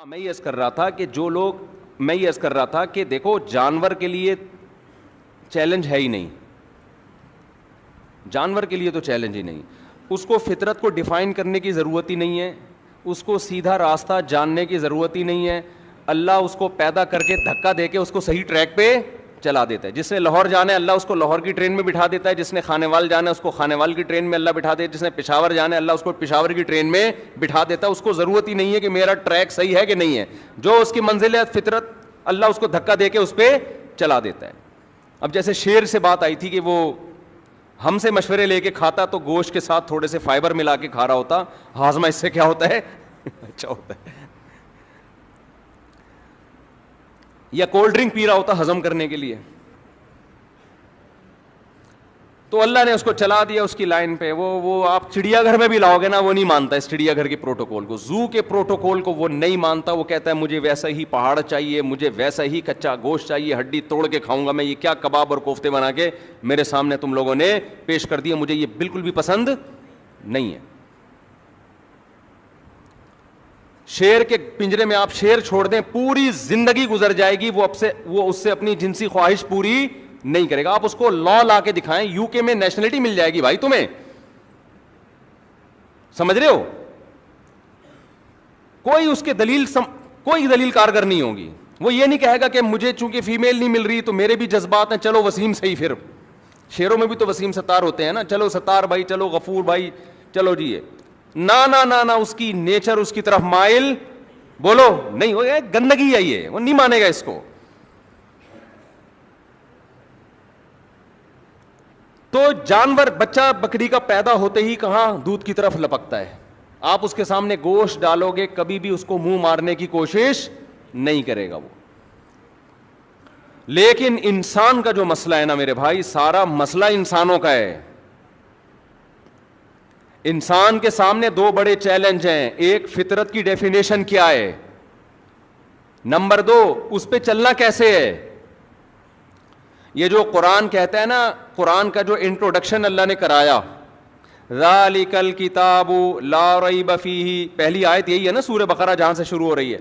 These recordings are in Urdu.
میں یہ عرض کر رہا تھا کہ دیکھو جانور کے لیے چیلنج ہے ہی نہیں, جانور کے لیے تو چیلنج ہی نہیں, اس کو فطرت کو ڈیفائن کرنے کی ضرورت ہی نہیں ہے, اس کو سیدھا راستہ جاننے کی ضرورت ہی نہیں ہے. اللہ اس کو پیدا کر کے دھکا دے کے اس کو صحیح ٹریک پہ چلا دیتا ہے. جس نے لاہور جانا ہے اللہ اس کو لاہور کی ٹرین میں بٹھا دیتا ہے, جس نے خانیوال جانا ہے اس کو خانیوال کی ٹرین میں اللہ بٹھا دیتا ہے, جس نے پشاور جانا ہے اللہ اس کو پشاور کی ٹرین میں بٹھا دیتا ہے. اس کو ضرورت ہی نہیں ہے کہ میرا ٹریک صحیح ہے کہ نہیں ہے, جو اس کی منزل ہے فطرت اللہ اس کو دھکا دے کے اس پہ چلا دیتا ہے. اب جیسے شیر سے بات آئی تھی کہ وہ ہم سے مشورے لے کے کھاتا تو گوشت کے ساتھ تھوڑے سے فائبر ملا کے کھا رہا ہوتا, ہاضمہ اس سے کیا ہوتا ہے اچھا ہوتا ہے, یا کولڈ ڈرنک پی رہا ہوتا ہضم کرنے کے لیے. تو اللہ نے اس کو چلا دیا اس کی لائن پہ. وہ آپ چڑیا گھر میں بھی لاؤ گے نا وہ نہیں مانتا اس چڑیا گھر کے پروٹوکول کو, زو کے پروٹوکول کو وہ نہیں مانتا. وہ کہتا ہے مجھے ویسا ہی پہاڑ چاہیے, مجھے ویسا ہی کچا گوشت چاہیے, ہڈی توڑ کے کھاؤں گا میں, یہ کیا کباب اور کوفتے بنا کے میرے سامنے تم لوگوں نے پیش کر دیا, مجھے یہ بالکل بھی پسند نہیں ہے. شیر کے پنجرے میں آپ شیر چھوڑ دیں پوری زندگی گزر جائے گی, وہ اس سے اپنی جنسی خواہش پوری نہیں کرے گا. آپ اس کو لا کے دکھائیں, یو کے میں نیشنلٹی مل جائے گی بھائی تمہیں, سمجھ رہے ہو, کوئی اس کے کوئی دلیل کارگر نہیں ہوگی. وہ یہ نہیں کہے گا کہ مجھے چونکہ فیمیل نہیں مل رہی تو میرے بھی جذبات ہیں, چلو وسیم صحیح, پھر شیروں میں بھی تو وسیم ستار ہوتے ہیں نا, چلو ستار بھائی, چلو غفور بھائی, چلو جی. نہ اس کی نیچر اس کی طرف مائل بولو نہیں ہو, گندگی ہے یہ, وہ نہیں مانے گا اس کو. تو جانور بچہ بکری کا پیدا ہوتے ہی کہاں دودھ کی طرف لپکتا ہے. آپ اس کے سامنے گوشت ڈالو گے کبھی بھی اس کو منہ مارنے کی کوشش نہیں کرے گا وہ. لیکن انسان کا جو مسئلہ ہے نا میرے بھائی, سارا مسئلہ انسانوں کا ہے. انسان کے سامنے دو بڑے چیلنج ہیں, ایک فطرت کی ڈیفینیشن کیا ہے, نمبر دو اس پہ چلنا کیسے ہے. یہ جو قرآن کہتا ہے نا, قرآن کا جو انٹروڈکشن اللہ نے کرایا, ذالک الکتاب لا ریب فیہ, پہلی آیت یہی ہے نا سورہ بقرہ جہاں سے شروع ہو رہی ہے.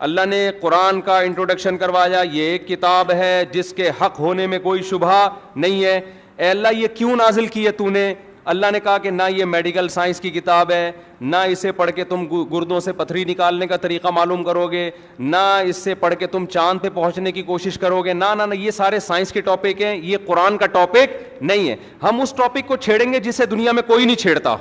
اللہ نے قرآن کا انٹروڈکشن کروایا, یہ ایک کتاب ہے جس کے حق ہونے میں کوئی شبہ نہیں ہے. اے اللہ یہ کیوں نازل کی ہے تو نے؟ اللہ نے کہا کہ نہ یہ میڈیکل سائنس کی کتاب ہے, نہ اسے پڑھ کے تم گردوں سے پتھری نکالنے کا طریقہ معلوم کرو گے, نہ اس سے پڑھ کے تم چاند پہ پہنچنے کی کوشش کرو گے, نہ یہ سارے سائنس کے ٹاپک ہیں, یہ قرآن کا ٹاپک نہیں ہے. ہم اس ٹاپک کو چھیڑیں گے جسے دنیا میں کوئی نہیں چھیڑتا.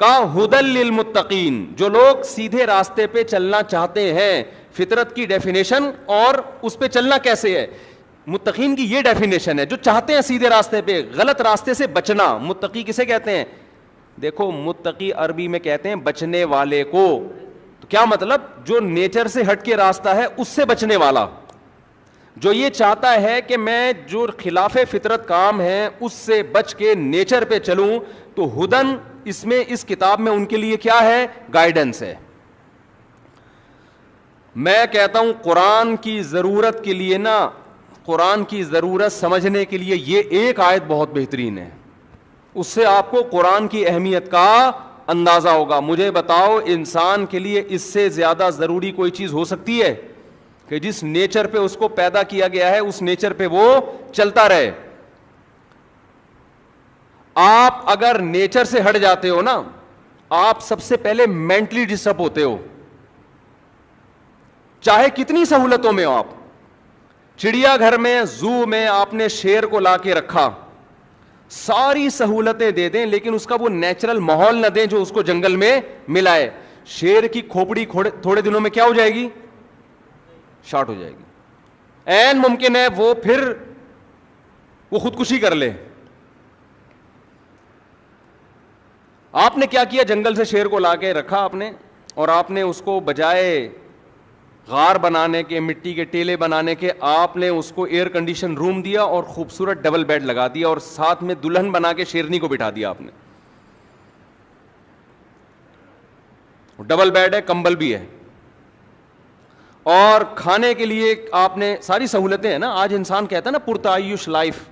کہا ہدی للمتقین, جو لوگ سیدھے راستے پہ چلنا چاہتے ہیں. فطرت کی ڈیفینیشن اور اس پہ چلنا کیسے ہے, متقین کی یہ ڈیفینیشن ہے, جو چاہتے ہیں سیدھے راستے پہ, غلط راستے سے بچنا. متقی کسے کہتے ہیں؟ دیکھو متقی عربی میں کہتے ہیں بچنے والے کو. تو کیا مطلب؟ جو نیچر سے ہٹ کے راستہ ہے اس سے بچنے والا, جو یہ چاہتا ہے کہ میں جو خلاف فطرت کام ہے اس سے بچ کے نیچر پہ چلوں. تو ہدن اس میں اس کتاب میں ان کے لیے کیا ہے؟ گائیڈنس ہے. میں کہتا ہوں قرآن کی ضرورت کے لیے نا, قرآن کی ضرورت سمجھنے کے لیے یہ ایک آیت بہت بہترین ہے, اس سے آپ کو قرآن کی اہمیت کا اندازہ ہوگا. مجھے بتاؤ انسان کے لیے اس سے زیادہ ضروری کوئی چیز ہو سکتی ہے کہ جس نیچر پہ اس کو پیدا کیا گیا ہے اس نیچر پہ وہ چلتا رہے. آپ اگر نیچر سے ہٹ جاتے ہو نا, آپ سب سے پہلے مینٹلی ڈسٹرب ہوتے ہو, چاہے کتنی سہولتوں میں ہو آپ. چڑیا گھر میں, زو میں آپ نے شیر کو لا کے رکھا, ساری سہولتیں دے دیں لیکن اس کا وہ نیچرل ماحول نہ دیں جو اس کو جنگل میں ملا ہے. شیر کی کھوپڑی تھوڑے دنوں میں کیا ہو جائے گی؟ شارٹ ہو جائے گی. این ممکن ہے وہ پھر وہ خودکشی کر لے. آپ نے کیا کیا؟ جنگل سے شیر کو لا کے رکھا آپ نے, اور آپ نے اس کو بجائے غار بنانے کے, مٹی کے ٹیلے بنانے کے, آپ نے اس کو ایئر کنڈیشن روم دیا اور خوبصورت ڈبل بیڈ لگا دیا, اور ساتھ میں دلہن بنا کے شیرنی کو بٹھا دیا آپ نے. ڈبل بیڈ ہے, کمبل بھی ہے, اور کھانے کے لیے آپ نے ساری سہولتیں ہیں نا. آج انسان کہتا ہے نا پرتعیش لائف,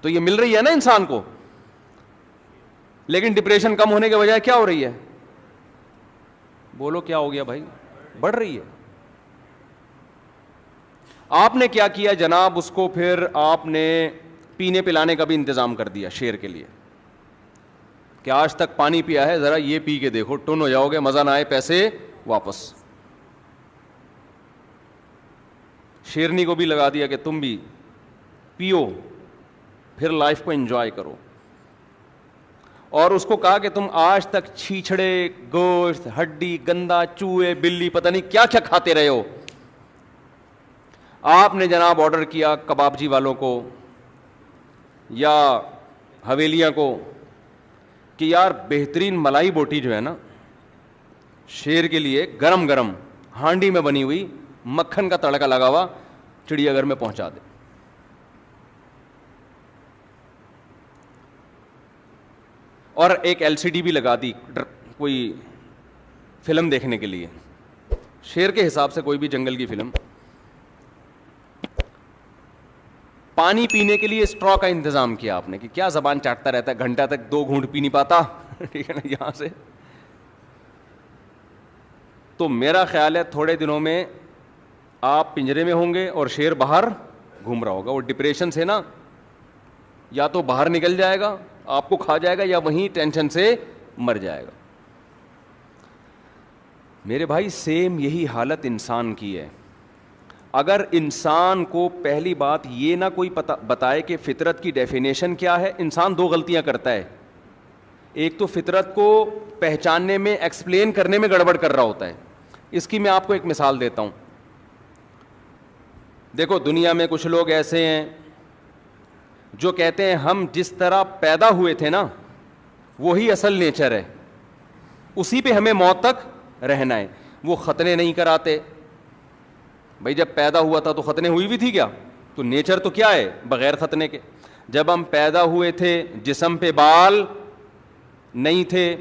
تو یہ مل رہی ہے نا انسان کو. لیکن ڈپریشن کم ہونے کے بجائے کیا ہو رہی ہے؟ بولو کیا ہو گیا بھائی؟ بڑھ رہی ہے. آپ نے کیا کیا جناب, اس کو پھر آپ نے پینے پلانے کا بھی انتظام کر دیا شیر کے لیے کہ آج تک پانی پیا ہے, ذرا یہ پی کے دیکھو, ٹن ہو جاؤ گے, مزہ نہ آئے پیسے واپس. شیرنی کو بھی لگا دیا کہ تم بھی پیو, پھر لائف کو انجوائے کرو. اور اس کو کہا کہ تم آج تک چھیچڑے, گوشت, ہڈی, گندا, چوہے, بلی, پتہ نہیں کیا کیا کھاتے رہے ہو. آپ نے جناب آرڈر کیا کباب جی والوں کو یا حویلیاں کو کہ یار بہترین ملائی بوٹی جو ہے نا شیر کے لیے, گرم گرم ہانڈی میں بنی ہوئی, مکھن کا تڑکا لگا ہوا, چڑیا گھر میں پہنچا دے. اور ایک LCD بھی لگا دی کوئی فلم دیکھنے کے لیے, شیر کے حساب سے کوئی بھی جنگل کی فلم. پانی پینے کے لیے اسٹرا کا انتظام کیا آپ نے کہ کیا زبان چاٹتا رہتا ہے, گھنٹہ تک 2 گھونٹ پی نہیں پاتا, ٹھیک ہے نا, یہاں سے. تو میرا خیال ہے تھوڑے دنوں میں آپ پنجرے میں ہوں گے اور شیر باہر گھوم رہا ہوگا. وہ ڈپریشن سے نا یا تو باہر نکل جائے گا, آپ کو کھا جائے گا, یا وہیں ٹینشن سے مر جائے گا. میرے بھائی سیم یہی حالت انسان کی ہے. اگر انسان کو پہلی بات یہ نہ کوئی بتائے کہ فطرت کی ڈیفینیشن کیا ہے, انسان 2 غلطیاں کرتا ہے. ایک تو فطرت کو پہچاننے میں, ایکسپلین کرنے میں گڑبڑ کر رہا ہوتا ہے. اس کی میں آپ کو ایک مثال دیتا ہوں. دیکھو دنیا میں کچھ لوگ ایسے ہیں جو کہتے ہیں ہم جس طرح پیدا ہوئے تھے نا وہی اصل نیچر ہے, اسی پہ ہمیں موت تک رہنا ہے. وہ ختنے نہیں کراتے. بھائی جب پیدا ہوا تھا تو ختنے ہوئی بھی تھی کیا؟ تو نیچر تو کیا ہے بغیر ختنے کے. جب ہم پیدا ہوئے تھے جسم پہ بال نہیں تھے,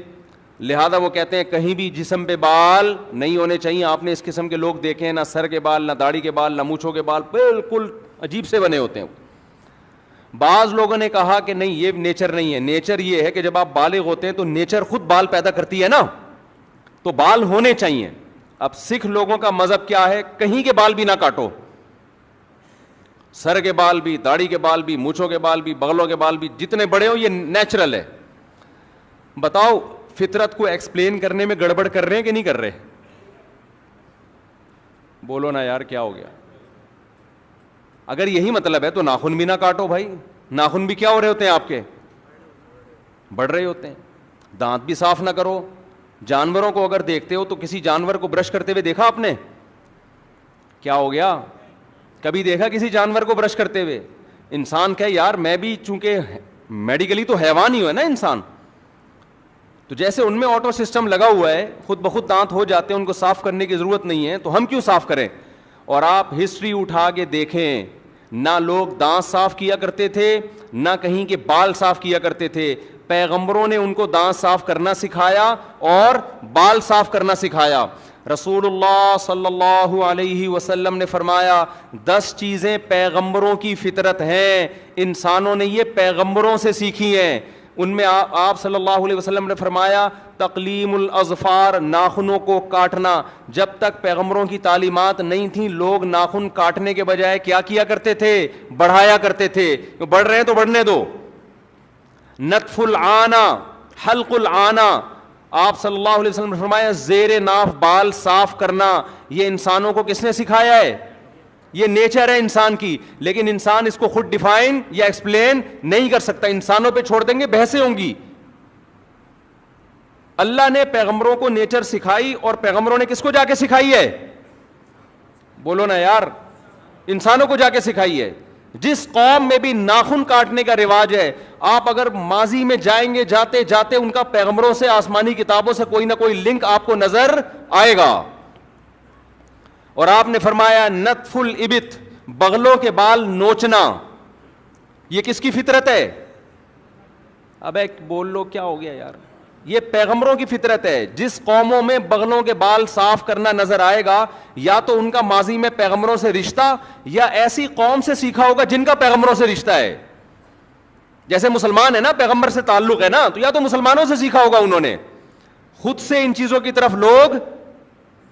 لہذا وہ کہتے ہیں کہیں بھی جسم پہ بال نہیں ہونے چاہیے. آپ نے اس قسم کے لوگ دیکھے ہیں, نہ سر کے بال, نہ داڑھی کے بال, نہ مونچھوں کے بال, بالکل عجیب سے بنے ہوتے ہیں. بعض لوگوں نے کہا کہ نہیں یہ نیچر نہیں ہے, نیچر یہ ہے کہ جب آپ بالغ ہوتے ہیں تو نیچر خود بال پیدا کرتی ہے نا, تو بال ہونے چاہیے. اب سکھ لوگوں کا مذہب کیا ہے, کہیں کے بال بھی نہ کاٹو, سر کے بال بھی, داڑھی کے بال بھی, مونچھوں کے بال بھی, بغلوں کے بال بھی, جتنے بڑے ہو یہ نیچرل ہے. بتاؤ فطرت کو ایکسپلین کرنے میں گڑبڑ کر رہے ہیں کہ نہیں کر رہے؟ بولو نا یار کیا ہو گیا. اگر یہی مطلب ہے تو ناخن بھی نہ کاٹو بھائی. ناخن بھی کیا ہو رہے ہوتے ہیں آپ کے, بڑھ رہے ہوتے ہیں. دانت بھی صاف نہ کرو. جانوروں کو اگر دیکھتے ہو تو کسی جانور کو برش کرتے ہوئے دیکھا آپ نے؟ کیا ہو گیا, کبھی دیکھا کسی جانور کو برش کرتے ہوئے؟ انسان کہ یار میں بھی چونکہ میڈیکلی تو حیوان ہی ہوں نا انسان, تو جیسے ان میں آٹو سسٹم لگا ہوا ہے, خود بخود دانت ہو جاتے ہیں, ان کو صاف کرنے کی ضرورت نہیں ہے, تو ہم کیوں صاف کریں؟ اور آپ ہسٹری اٹھا کے دیکھیں, نہ لوگ دانت صاف کیا کرتے تھے, نہ کہیں کے بال صاف کیا کرتے تھے. پیغمبروں نے ان کو دانت صاف کرنا سکھایا اور بال صاف کرنا سکھایا. رسول اللہ صلی اللہ علیہ وسلم نے فرمایا 10 چیزیں پیغمبروں کی فطرت ہیں, انسانوں نے یہ پیغمبروں سے سیکھی ہیں. ان میں آپ صلی اللہ علیہ وسلم نے فرمایا تقلیم الاظفار, ناخنوں کو کاٹنا. جب تک پیغمبروں کی تعلیمات نہیں تھیں لوگ ناخن کاٹنے کے بجائے کیا کیا کرتے تھے, بڑھایا کرتے تھے. بڑھ رہے ہیں تو بڑھنے دو. نتف العانہ, حلق العانہ, آپ صلی اللہ علیہ وسلم نے فرمایا زیر ناف بال صاف کرنا. یہ انسانوں کو کس نے سکھایا ہے؟ یہ نیچر ہے انسان کی, لیکن انسان اس کو خود ڈیفائن یا ایکسپلین نہیں کر سکتا. انسانوں پہ چھوڑ دیں گے بحثیں ہوں گی. اللہ نے پیغمبروں کو نیچر سکھائی, اور پیغمبروں نے کس کو جا کے سکھائی ہے؟ بولو نا یار, انسانوں کو جا کے سکھائی ہے. جس قوم میں بھی ناخن کاٹنے کا رواج ہے, آپ اگر ماضی میں جائیں گے جاتے جاتے ان کا پیغمبروں سے, آسمانی کتابوں سے کوئی نہ کوئی لنک آپ کو نظر آئے گا. اور آپ نے فرمایا نتف الابط, بغلوں کے بال نوچنا. یہ کس کی فطرت ہے؟ اب ایک بول لو کیا ہو گیا یار, یہ پیغمبروں کی فطرت ہے. جس قوموں میں بغلوں کے بال صاف کرنا نظر آئے گا, یا تو ان کا ماضی میں پیغمبروں سے رشتہ, یا ایسی قوم سے سیکھا ہوگا جن کا پیغمبروں سے رشتہ ہے. جیسے مسلمان ہے نا, پیغمبر سے تعلق ہے نا, تو یا تو مسلمانوں سے سیکھا ہوگا انہوں نے. خود سے ان چیزوں کی طرف لوگ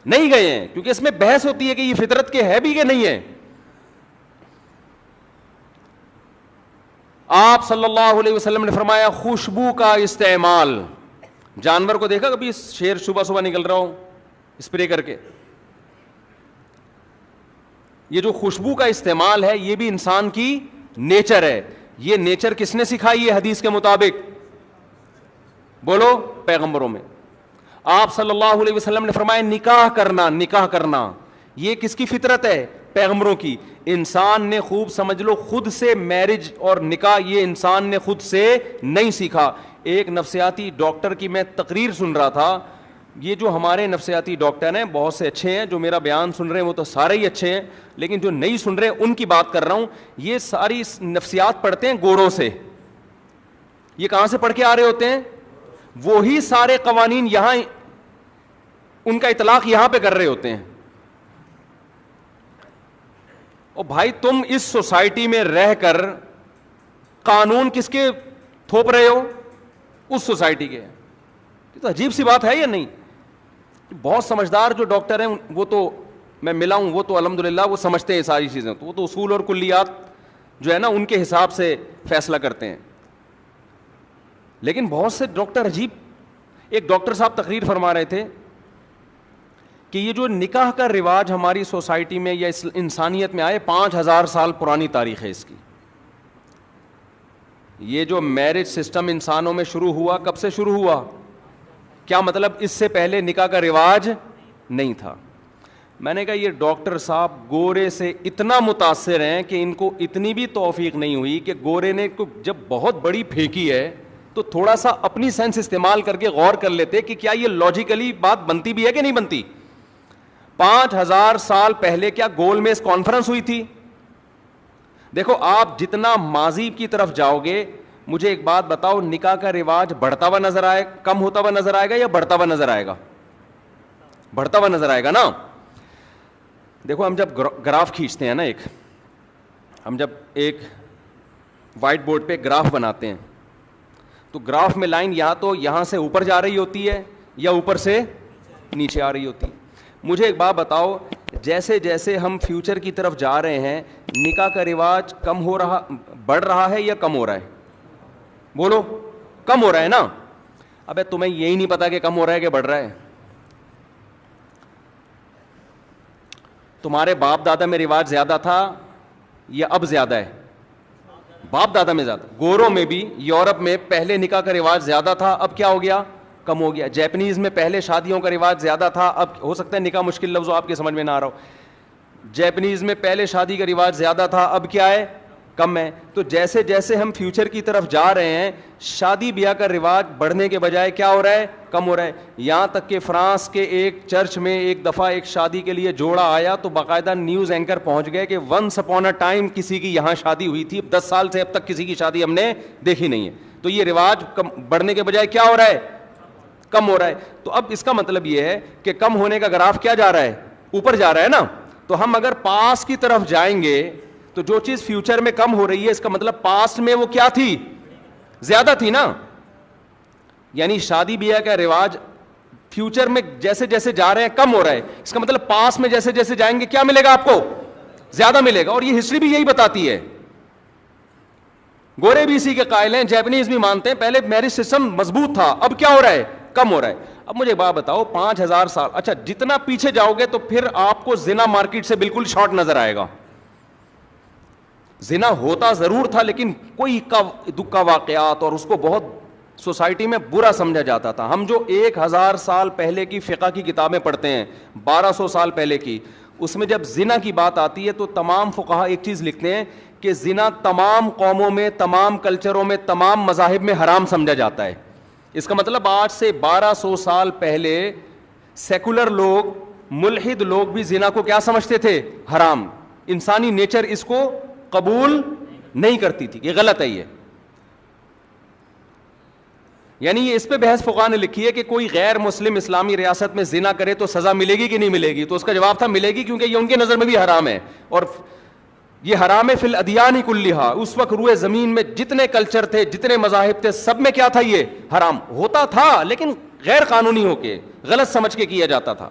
نہیں گئے ہیں, کیونکہ اس میں بحث ہوتی ہے کہ یہ فطرت کے ہے بھی کہ نہیں ہے. آپ صلی اللہ علیہ وسلم نے فرمایا خوشبو کا استعمال, جانور کو دیکھا کبھی شیر صبح صبح نکل رہا ہو اسپرے کر کے, یہ جو خوشبو کا استعمال ہے یہ بھی انسان کی نیچر ہے. یہ نیچر کس نے سکھائی ہے حدیث کے مطابق؟ بولو, پیغمبروں میں. آپ صلی اللہ علیہ وسلم نے فرمایا نکاح کرنا یہ کس کی فطرت ہے؟ پیغمبروں کی. انسان نے خوب سمجھ لو خود سے میرج اور نکاح یہ انسان نے خود سے نہیں سیکھا. ایک نفسیاتی ڈاکٹر کی میں تقریر سن رہا تھا, یہ جو ہمارے نفسیاتی ڈاکٹر ہیں بہت سے اچھے ہیں, جو میرا بیان سن رہے ہیں وہ تو سارے ہی اچھے ہیں, لیکن جو نہیں سن رہے ہیں ان کی بات کر رہا ہوں. یہ ساری نفسیات پڑھتے ہیں گوروں سے. یہ کہاں سے پڑھ کے آ رہے ہوتے ہیں؟ وہی سارے قوانین یہاں ان کا اطلاق یہاں پہ کر رہے ہوتے ہیں. اور بھائی تم اس سوسائٹی میں رہ کر قانون کس کے تھوپ رہے ہو؟ اس سوسائٹی کے. یہ تو عجیب سی بات ہے یا نہیں؟ بہت سمجھدار جو ڈاکٹر ہیں وہ تو میں ملا ہوں, وہ تو الحمدللہ وہ سمجھتے ہیں ساری چیزیں, تو وہ تو اصول اور کلیات جو ہے نا ان کے حساب سے فیصلہ کرتے ہیں. لیکن بہت سے ڈاکٹر عجیب, ایک ڈاکٹر صاحب تقریر فرما رہے تھے کہ یہ جو نکاح کا رواج ہماری سوسائٹی میں یا انسانیت میں آئے 5000 سال پرانی تاریخ ہے اس کی. یہ جو میرج سسٹم انسانوں میں شروع ہوا کب سے شروع ہوا؟ کیا مطلب اس سے پہلے نکاح کا رواج نہیں تھا؟ میں نے کہا یہ ڈاکٹر صاحب گورے سے اتنا متاثر ہیں کہ ان کو اتنی بھی توفیق نہیں ہوئی کہ گورے نے جب بہت بڑی پھینکی ہے تو تھوڑا سا اپنی سینس استعمال کر کے غور کر لیتے کہ کیا یہ لاجیکلی بات بنتی بھی ہے کہ نہیں بنتی. 5000 سال پہلے کیا گول میز کانفرنس ہوئی تھی؟ دیکھو آپ جتنا ماضی کی طرف جاؤ گے, مجھے ایک بات بتاؤ, نکاح کا رواج بڑھتا ہوا نظر آئے, کم ہوتا ہوا نظر آئے گا یا بڑھتا ہوا نظر آئے گا؟ بڑھتا ہوا نظر آئے گا نا. دیکھو ہم جب گراف کھینچتے ہیں نا, ہم جب ایک وائٹ بورڈ پہ گراف بناتے ہیں تو گراف میں لائن یا تو یہاں سے اوپر جا رہی ہوتی ہے یا اوپر سے نیچے آ رہی ہوتی ہے. مجھے ایک بات بتاؤ, جیسے جیسے ہم فیوچر کی طرف جا رہے ہیں نکاح کا رواج کم ہو رہا, بڑھ رہا ہے یا کم ہو رہا ہے؟ بولو, کم ہو رہا ہے نا. ابے تمہیں یہی نہیں پتا کہ کم ہو رہا ہے کہ بڑھ رہا ہے. تمہارے باپ دادا میں رواج زیادہ تھا یا اب زیادہ ہے؟ باپ دادا میں زیادہ. گوروں میں بھی یورپ میں پہلے نکاح کا رواج زیادہ تھا, اب کیا ہو گیا؟ کم ہو گیا. جیپنیز میں پہلے شادیوں کا رواج زیادہ تھا, اب ہو سکتا ہے نکاح مشکل لفظ آپ کے سمجھ میں نہ آ رہا ہو. جیپنیز میں پہلے شادی کا رواج زیادہ تھا, اب کیا ہے؟ کم ہے. تو جیسے جیسے ہم فیوچر کی طرف جا رہے ہیں شادی بیاہ کا رواج بڑھنے کے بجائے کیا ہو رہا ہے؟ کم ہو رہا ہے. یہاں تک کہ فرانس کے ایک چرچ میں ایک دفعہ ایک شادی کے لیے جوڑا آیا تو باقاعدہ نیوز اینکر پہنچ گئے کہ ونس اپون اے ٹائم کسی کی یہاں شادی ہوئی تھی, 10 سال سے اب تک کسی کی شادی ہم نے دیکھی نہیں ہے. تو یہ رواج بڑھنے کے بجائے کیا ہو رہا ہے؟ کم ہو رہا ہے. تو اب اس کا مطلب یہ ہے کہ کم ہونے کا گراف کیا جا رہا ہے؟ اوپر جا رہا ہے نا. تو ہم اگر پاس کی طرف جائیں گے تو جو چیز فیوچر میں کم ہو رہی ہے اس کا مطلب پاسٹ میں وہ کیا تھی؟ زیادہ تھی نا. یعنی شادی بیاہ کا رواج فیوچر میں جیسے جیسے جا رہے ہیں کم ہو رہا ہے, اس کا مطلب پاس میں جیسے جیسے جائیں گے کیا ملے گا آپ کو؟ زیادہ ملے گا. اور یہ ہسٹری بھی یہی بتاتی ہے. گورے بھی اسی کے قائل ہیں, جیپنیز بھی مانتے ہیں پہلے میرج سسٹم مضبوط تھا, اب کیا ہو رہا ہے؟ کم ہو رہا ہے. اب مجھے بات بتاؤ 5000 سال, اچھا جتنا پیچھے جاؤ گے تو پھر آپ کو زنا مارکیٹ سے بالکل شارٹ نظر آئے گا. زنا ہوتا ضرور تھا لیکن کوئی دکھا واقعات اور اس کو بہت سوسائٹی میں برا سمجھا جاتا تھا. ہم جو 1000 سال پہلے کی فقہ کی کتابیں پڑھتے ہیں, 1200 سال پہلے کی, اس میں جب زنا کی بات آتی ہے تو تمام فقہا ایک چیز لکھتے ہیں کہ زنا تمام قوموں میں, تمام کلچروں میں, تمام مذاہب میں حرام سمجھا جاتا ہے. اس کا مطلب آج سے 1200 سال پہلے سیکولر لوگ, ملحد لوگ بھی زنا کو کیا سمجھتے تھے؟ حرام. انسانی نیچر اس کو قبول نہیں کرتی تھی, یہ غلط ہے. یہ یعنی یہ اس پہ بحث فقہا نے لکھی ہے کہ کوئی غیر مسلم اسلامی ریاست میں زنا کرے تو سزا ملے گی کہ نہیں ملے گی؟ تو اس کا جواب تھا ملے گی, کیونکہ یہ ان کے نظر میں بھی حرام ہے. اور یہ حرام ہے فی الادیان کلھا. اس وقت روئے زمین میں جتنے کلچر تھے, جتنے مذاہب تھے, سب میں کیا تھا؟ یہ حرام ہوتا تھا لیکن غیر قانونی ہو کے, غلط سمجھ کے کیا جاتا تھا.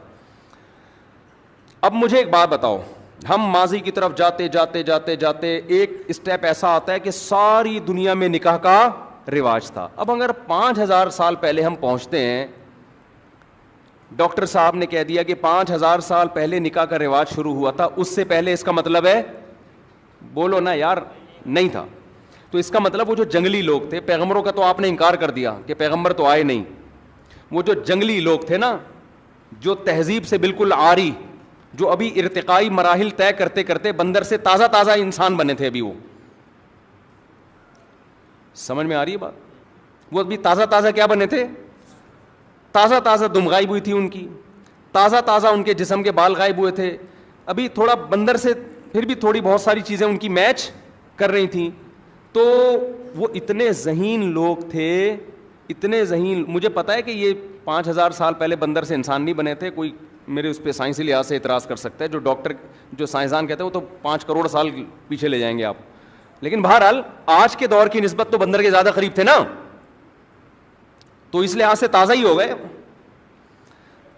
اب مجھے ایک بات بتاؤ, ہم ماضی کی طرف جاتے جاتے جاتے جاتے ایک اسٹیپ ایسا آتا ہے کہ ساری دنیا میں نکاح کا رواج تھا. اب اگر 5000 سال پہلے ہم پہنچتے ہیں, ڈاکٹر صاحب نے کہہ دیا کہ 5000 سال پہلے نکاح کا رواج شروع ہوا تھا, اس سے پہلے اس کا مطلب ہے, بولو نا یار, نہیں تھا. تو اس کا مطلب وہ جو جنگلی لوگ تھے, پیغمبروں کا تو آپ نے انکار کر دیا کہ پیغمبر تو آئے نہیں, وہ جو جنگلی لوگ تھے نا, جو تہذیب سے بالکل عاری, جو ابھی ارتقائی مراحل طے کرتے کرتے بندر سے تازہ تازہ انسان بنے تھے ابھی, وہ سمجھ میں آ رہی ہے بات؟ وہ ابھی تازہ تازہ کیا بنے تھے؟ تازہ تازہ دم غائب ہوئی تھی ان کی, تازہ تازہ ان کے جسم کے بال غائب ہوئے تھے, ابھی تھوڑا بندر سے پھر بھی تھوڑی بہت ساری چیزیں ان کی میچ کر رہی تھیں. تو وہ اتنے ذہین لوگ تھے, اتنے ذہین. مجھے پتا ہے کہ یہ 5000 سال پہلے بندر سے انسان نہیں بنے تھے. کوئی میرے اس پہ سائنسی لحاظ سے اعتراض کر سکتا ہے, جو ڈاکٹر جو سائنسدان کہتے ہیں وہ تو 5 کروڑ سال پیچھے لے جائیں گے آپ. لیکن بہرحال آج کے دور کی نسبت تو بندر کے زیادہ قریب تھے نا, تو اس لحاظ سے تازہ ہی ہو گئے.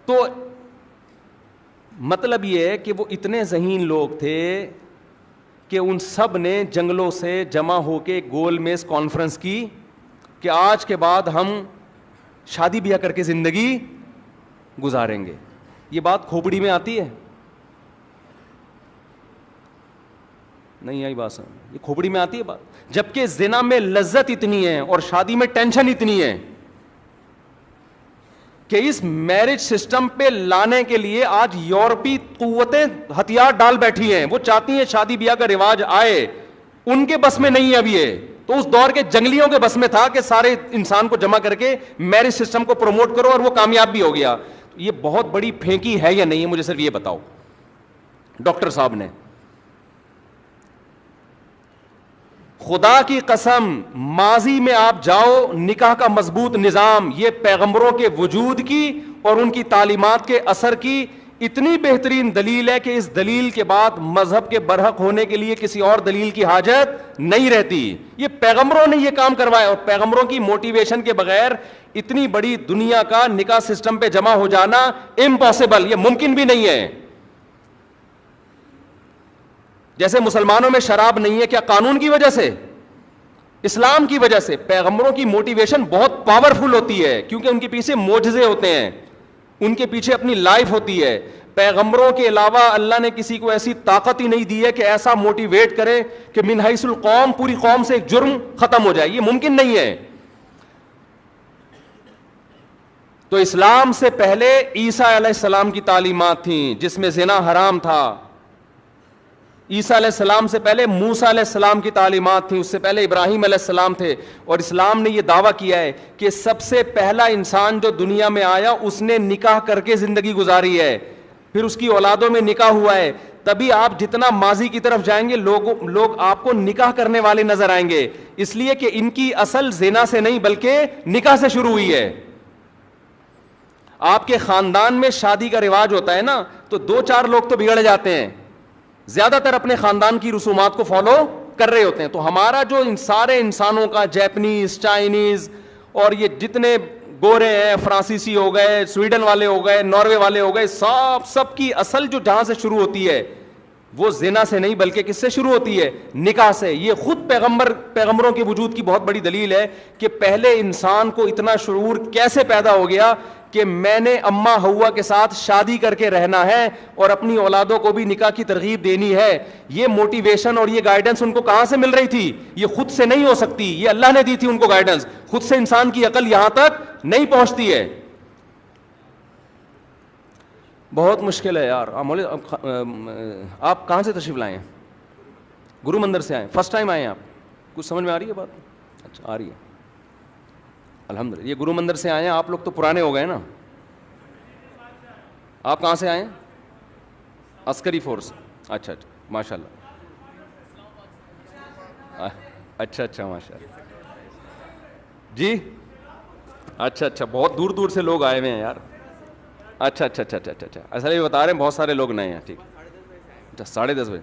تو مطلب یہ ہے کہ وہ اتنے ذہین لوگ تھے کہ ان سب نے جنگلوں سے جمع ہو کے گول میز کانفرنس کی کہ آج کے بعد ہم شادی بیاہ کر کے زندگی گزاریں گے. یہ بات کھوپڑی میں آتی ہے؟ نہیں آئی بات سمجھ؟ یہ کھوپڑی میں آتی ہے بات. جبکہ زنا میں لذت اتنی ہے اور شادی میں ٹینشن اتنی ہے کہ اس میرج سسٹم پہ لانے کے لیے آج یورپی قوتیں ہتھیار ڈال بیٹھی ہیں. وہ چاہتی ہیں شادی بیاہ کا رواج آئے, ان کے بس میں نہیں ہے ابھی یہ. تو اس دور کے جنگلیوں کے بس میں تھا کہ سارے انسان کو جمع کر کے میرج سسٹم کو پروموٹ کرو, اور وہ کامیاب بھی ہو گیا. یہ بہت بڑی پھینکی ہے یا نہیں ہے, مجھے صرف یہ بتاؤ. ڈاکٹر صاحب نے, خدا کی قسم, ماضی میں آپ جاؤ, نکاح کا مضبوط نظام, یہ پیغمبروں کے وجود کی اور ان کی تعلیمات کے اثر کی اتنی بہترین دلیل ہے کہ اس دلیل کے بعد مذہب کے برحق ہونے کے لیے کسی اور دلیل کی حاجت نہیں رہتی. یہ پیغمبروں نے یہ کام کروایا, اور پیغمبروں کی موٹیویشن کے بغیر اتنی بڑی دنیا کا نکاح سسٹم پہ جمع ہو جانا امپاسبل, یہ ممکن بھی نہیں ہے. جیسے مسلمانوں میں شراب نہیں ہے, کیا قانون کی وجہ سے؟ اسلام کی وجہ سے. پیغمبروں کی موٹیویشن بہت پاورفل ہوتی ہے, کیونکہ ان کے پیچھے معجزے ہوتے ہیں, ان کے پیچھے اپنی لائف ہوتی ہے. پیغمبروں کے علاوہ اللہ نے کسی کو ایسی طاقت ہی نہیں دی ہے کہ ایسا موٹیویٹ کرے کہ من حیث القوم پوری قوم سے ایک جرم ختم ہو جائے. یہ ممکن نہیں ہے. تو اسلام سے پہلے عیسیٰ علیہ السلام کی تعلیمات تھیں جس میں زنا حرام تھا. عیسیٰ علیہ السلام سے پہلے موسیٰ علیہ السلام کی تعلیمات تھیں, اس سے پہلے ابراہیم علیہ السلام تھے. اور اسلام نے یہ دعویٰ کیا ہے کہ سب سے پہلا انسان جو دنیا میں آیا اس نے نکاح کر کے زندگی گزاری ہے, پھر اس کی اولادوں میں نکاح ہوا ہے. تبھی آپ جتنا ماضی کی طرف جائیں گے لوگ آپ کو نکاح کرنے والے نظر آئیں گے, اس لیے کہ ان کی اصل زنا سے نہیں بلکہ نکاح سے شروع ہوئی ہے. آپ کے خاندان میں شادی کا رواج ہوتا ہے نا, تو 2-4 لوگ تو بگڑ جاتے ہیں, زیادہ تر اپنے خاندان کی رسومات کو فالو کر رہے ہوتے ہیں. تو ہمارا جو ان سارے انسانوں کا, جیپنیز, چائنیز اور یہ جتنے گورے ہیں, فرانسیسی ہو گئے, سویڈن والے ہو گئے, ناروے والے ہو گئے, سب کی اصل جو جہاں سے شروع ہوتی ہے وہ زنا سے نہیں بلکہ کس سے شروع ہوتی ہے؟ نکاح سے. یہ خود پیغمبروں کے وجود کی بہت بڑی دلیل ہے کہ پہلے انسان کو اتنا شعور کیسے پیدا ہو گیا کہ میں نے اماں ہوا کے ساتھ شادی کر کے رہنا ہے اور اپنی اولادوں کو بھی نکاح کی ترغیب دینی ہے. یہ موٹیویشن اور یہ گائیڈنس ان کو کہاں سے مل رہی تھی؟ یہ خود سے نہیں ہو سکتی, یہ اللہ نے دی تھی ان کو گائیڈنس. خود سے انسان کی عقل یہاں تک نہیں پہنچتی ہے. بہت مشکل ہے یار. آپ کہاں سے تشریف لائے ہیں؟ گرو مندر سے آئے, فرسٹ ٹائم آئے ہیں آپ؟ کچھ سمجھ میں آ رہی ہے بات؟ اچھا آ رہی ہے, الحمدللہ. یہ گرو مندر سے آئے ہیں, آپ لوگ تو پرانے ہو گئے نا. آپ کہاں سے آئے ہیں؟ عسکری فورس. اچھا اچھا, ماشاء اللہ. اچھا ماشاء اللہ جی. اچھا, بہت دور دور سے لوگ آئے ہوئے ہیں یار. اچھا, اصل یہ بتا رہے ہیں بہت سارے لوگ نئے ہیں. ٹھیک, اچھا 10:30 بجے.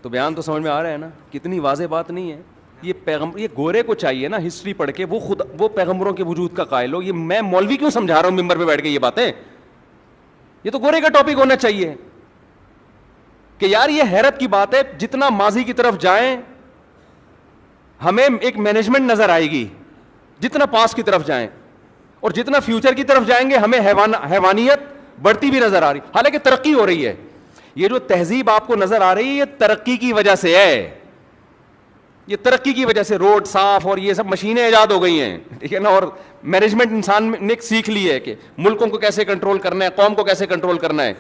تو بیان تو سمجھ میں آ رہا ہے نا, کتنی واضح بات نہیں ہے. یہ گورے کو چاہیے نا ہسٹری پڑھ کے وہ پیغمبروں کے وجود کا قائل ہو. یہ میں مولوی کیوں سمجھا رہا ہوں ممبر پہ بیٹھ کے یہ باتیں؟ یہ تو گورے کا ٹاپک ہونا چاہیے. کہ یار یہ حیرت کی بات ہے, جتنا ماضی کی طرف جائیں ہمیں ایک مینجمنٹ نظر آئے گی, جتنا پاس کی طرف جائیں, اور جتنا فیوچر کی طرف جائیں گے ہمیں حیوانیت بڑھتی بھی نظر آ رہی, حالانکہ ترقی ہو رہی ہے. یہ جو تہذیب آپ کو نظر آ رہی ہے یہ ترقی کی وجہ سے ہے, یہ ترقی کی وجہ سے روڈ صاف اور یہ سب مشینیں ایجاد ہو گئی ہیں, ٹھیک ہے نا, اور مینجمنٹ انسان نے سیکھ لی ہے کہ ملکوں کو کیسے کنٹرول کرنا ہے, قوم کو کیسے کنٹرول کرنا ہے.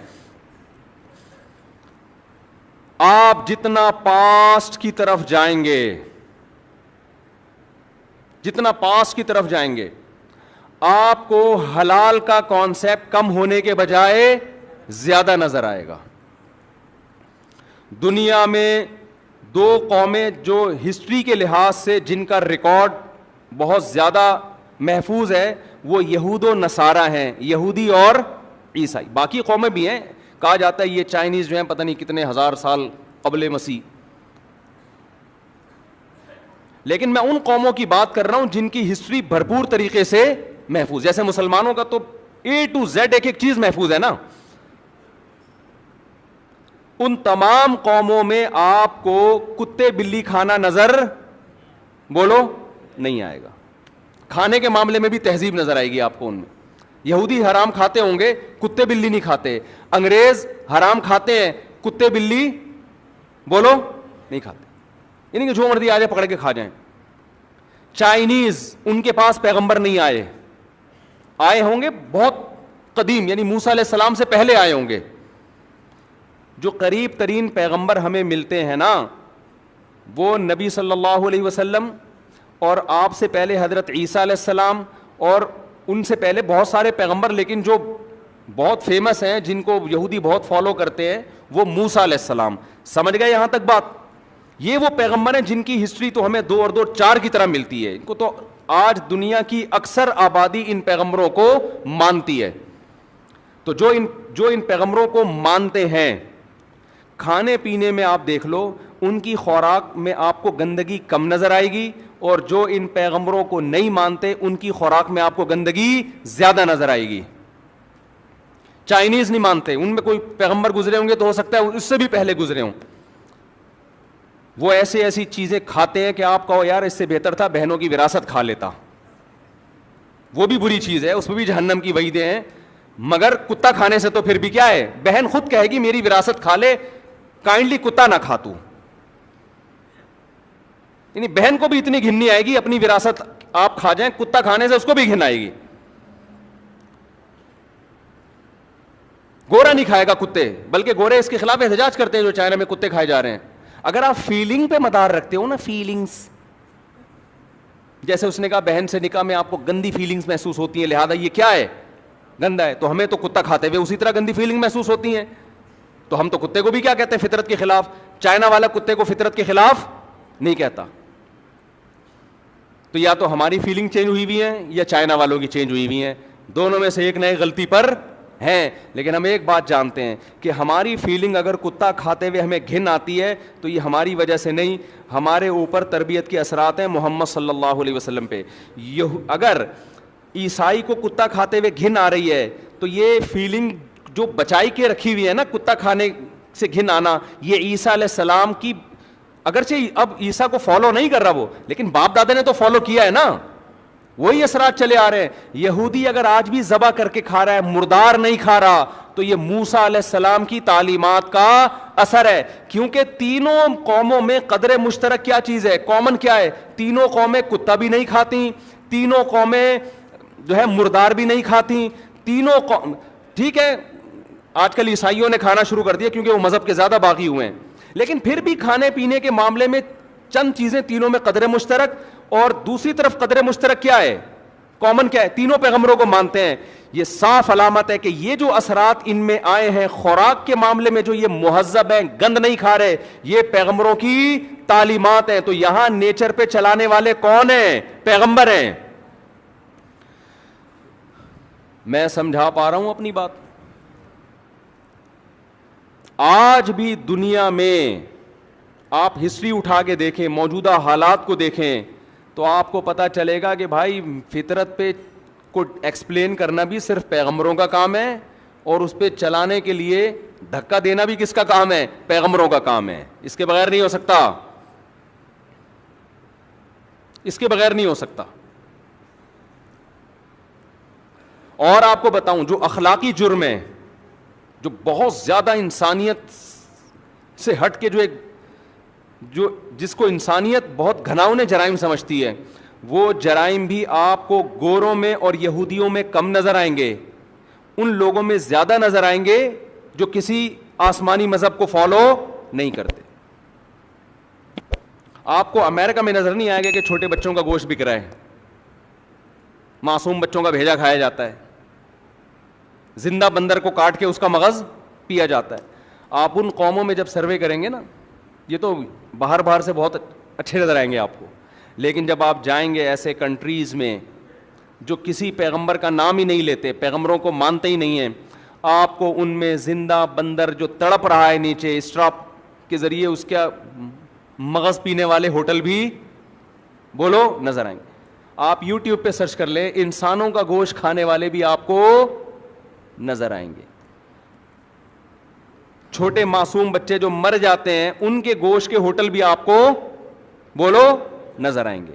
آپ جتنا پاسٹ کی طرف جائیں گے, جتنا پاسٹ کی طرف جائیں گے, آپ کو حلال کا کانسیپٹ کم ہونے کے بجائے زیادہ نظر آئے گا. دنیا میں دو قومیں جو ہسٹری کے لحاظ سے جن کا ریکارڈ بہت زیادہ محفوظ ہے وہ یہود و نصارہ ہیں, یہودی اور عیسائی. باقی قومیں بھی ہیں, کہا جاتا ہے یہ چائنیز جو ہیں پتہ نہیں کتنے ہزار سال قبل مسیح, لیکن میں ان قوموں کی بات کر رہا ہوں جن کی ہسٹری بھرپور طریقے سے محفوظ. جیسے مسلمانوں کا تو A to Z ایک ایک چیز محفوظ ہے نا, ان تمام قوموں میں آپ کو کتے بلی کھانا نظر بولو نہیں آئے گا. کھانے کے معاملے میں بھی تہذیب نظر آئے گی آپ کو ان میں. یہودی حرام کھاتے ہوں گے, کتے بلی نہیں کھاتے. انگریز حرام کھاتے ہیں, کتے بلی بولو نہیں کھاتے, یعنی کہ جو مرضی آ جائے پکڑ کے کھا جائیں. چائنیز ان کے پاس پیغمبر نہیں آئے, آئے ہوں گے بہت قدیم, یعنی موسیٰ علیہ السلام سے پہلے آئے ہوں گے. جو قریب ترین پیغمبر ہمیں ملتے ہیں نا وہ نبی صلی اللہ علیہ وسلم, اور آپ سے پہلے حضرت عیسیٰ علیہ السلام, اور ان سے پہلے بہت سارے پیغمبر, لیکن جو بہت فیمس ہیں جن کو یہودی بہت فالو کرتے ہیں وہ موسیٰ علیہ السلام. سمجھ گئے یہاں تک بات؟ یہ وہ پیغمبر ہیں جن کی ہسٹری تو ہمیں 2 اور 2 4 کی طرح ملتی ہے. ان کو تو آج دنیا کی اکثر آبادی ان پیغمبروں کو مانتی ہے. تو جو ان پیغمبروں کو مانتے ہیں, کھانے پینے میں آپ دیکھ لو ان کی خوراک میں آپ کو گندگی کم نظر آئے گی, اور جو ان پیغمبروں کو نہیں مانتے ان کی خوراک میں آپ کو گندگی زیادہ نظر آئے گی. چائنیز نہیں مانتے, ان میں کوئی پیغمبر گزرے ہوں گے تو ہو سکتا ہے اس سے بھی پہلے گزرے ہوں, وہ ایسی چیزیں کھاتے ہیں کہ آپ کہو یار اس سے بہتر تھا بہنوں کی وراثت کھا لیتا. وہ بھی بری چیز ہے, اس میں بھی جہنم کی وعیدیں ہیں, مگر کتا کھانے سے تو پھر بھی کیا ہے, بہن خود کہے گی میری وراثت کھا لے, کائنڈلی کتا نہ کھا تو. یعنی بہن کو بھی اتنی گھن نہیں آئے گی اپنی وراثت آپ کھا جائیں, کتا کھانے سے اس کو بھی گھن آئے گی. گورا نہیں کھائے گا کتے, بلکہ گورے اس کے خلاف احتجاج کرتے ہیں جو چائنا میں کتے کھائے جا رہے ہیں. اگر آپ فیلنگ پہ مدار رکھتے ہو نا, فیلنگز, جیسے اس نے کہا بہن سے نکاح میں آپ کو گندی فیلنگز محسوس ہوتی ہیں لہذا یہ کیا ہے, گندا ہے, تو ہمیں تو کتا کھاتے ہوئے اسی طرح گندی فیلنگ محسوس ہوتی ہیں, تو ہم تو کتے کو بھی کیا کہتے ہیں, فطرت کے خلاف. چائنا والا کتے کو فطرت کے خلاف نہیں کہتا. تو یا تو ہماری فیلنگ چینج ہوئی ہوئی ہے یا چائنا والوں کی چینج ہوئی ہوئی ہیں, دونوں میں سے ایک نہ ایک غلطی پر ہیں. لیکن ہم ایک بات جانتے ہیں کہ ہماری فیلنگ اگر کتا کھاتے ہوئے ہمیں گھن آتی ہے تو یہ ہماری وجہ سے نہیں, ہمارے اوپر تربیت کے اثرات ہیں محمد صلی اللہ علیہ وسلم پہ. اگر عیسائی کو کتا کھاتے ہوئے گھن آ رہی ہے تو یہ فیلنگ جو بچائی کے رکھی ہوئی ہے نا, کتا کھانے سے گھن آنا, یہ عیسیٰ علیہ السلام کی, اگرچہ اب عیسیٰ کو فالو نہیں کر رہا وہ, لیکن باپ دادا نے تو فالو کیا ہے نا, وہی اثرات چلے آ رہے ہیں. یہودی اگر آج بھی ذبح کر کے کھا رہا ہے, مردار نہیں کھا رہا, تو یہ موسیٰ علیہ السلام کی تعلیمات کا اثر ہے. کیونکہ تینوں قوموں میں قدر مشترک کیا چیز ہے, کامن کیا ہے, تینوں قومیں کتا بھی نہیں کھاتی, تینوں قومیں جو ہے مردار بھی نہیں کھاتی, تینوں ٹھیک ہے آج کل عیسائیوں نے کھانا شروع کر دیا کیونکہ وہ مذہب کے زیادہ باغی ہوئے ہیں, لیکن پھر بھی کھانے پینے کے معاملے میں چند چیزیں تینوں میں قدر مشترک, اور دوسری طرف قدر مشترک کیا ہے, کامن کیا ہے, تینوں پیغمبروں کو مانتے ہیں. یہ صاف علامت ہے کہ یہ جو اثرات ان میں آئے ہیں خوراک کے معاملے میں, جو یہ مہذب ہیں, گند نہیں کھا رہے, یہ پیغمبروں کی تعلیمات ہیں. تو یہاں نیچر پہ چلانے والے کون ہیں, پیغمبر ہیں. میں سمجھا پا رہا ہوں اپنی بات؟ آج بھی دنیا میں آپ ہسٹری اٹھا کے دیکھیں, موجودہ حالات کو دیکھیں, تو آپ کو پتہ چلے گا کہ بھائی فطرت پہ کو ایکسپلین کرنا بھی صرف پیغمبروں کا کام ہے, اور اس پہ چلانے کے لیے دھکا دینا بھی کس کا کام ہے؟ پیغمبروں کا کام ہے. اس کے بغیر نہیں ہو سکتا, اس کے بغیر نہیں ہو سکتا. اور آپ کو بتاؤں, جو اخلاقی جرم ہے, جو بہت زیادہ انسانیت سے ہٹ کے جو جس کو انسانیت بہت گھناؤنے جرائم سمجھتی ہے, وہ جرائم بھی آپ کو گوروں میں اور یہودیوں میں کم نظر آئیں گے, ان لوگوں میں زیادہ نظر آئیں گے جو کسی آسمانی مذہب کو فالو نہیں کرتے. آپ کو امریکہ میں نظر نہیں آئے گا کہ چھوٹے بچوں کا گوشت بک رہا ہے, معصوم بچوں کا بھیجا کھایا جاتا ہے, زندہ بندر کو کاٹ کے اس کا مغز پیا جاتا ہے. آپ ان قوموں میں جب سروے کریں گے نا, یہ تو باہر سے بہت اچھے نظر آئیں گے آپ کو, لیکن جب آپ جائیں گے ایسے کنٹریز میں جو کسی پیغمبر کا نام ہی نہیں لیتے, پیغمبروں کو مانتے ہی نہیں ہیں, آپ کو ان میں زندہ بندر جو تڑپ رہا ہے نیچے اسٹراپ کے ذریعے, اس کا مغز پینے والے ہوٹل بھی بولو نظر آئیں گے. آپ یوٹیوب پہ سرچ کر لیں, انسانوں کا گوشت کھانے والے بھی آپ کو نظر آئیں گے. چھوٹے معصوم بچے جو مر جاتے ہیں, ان کے گوشت کے ہوٹل بھی آپ کو بولو نظر آئیں گے.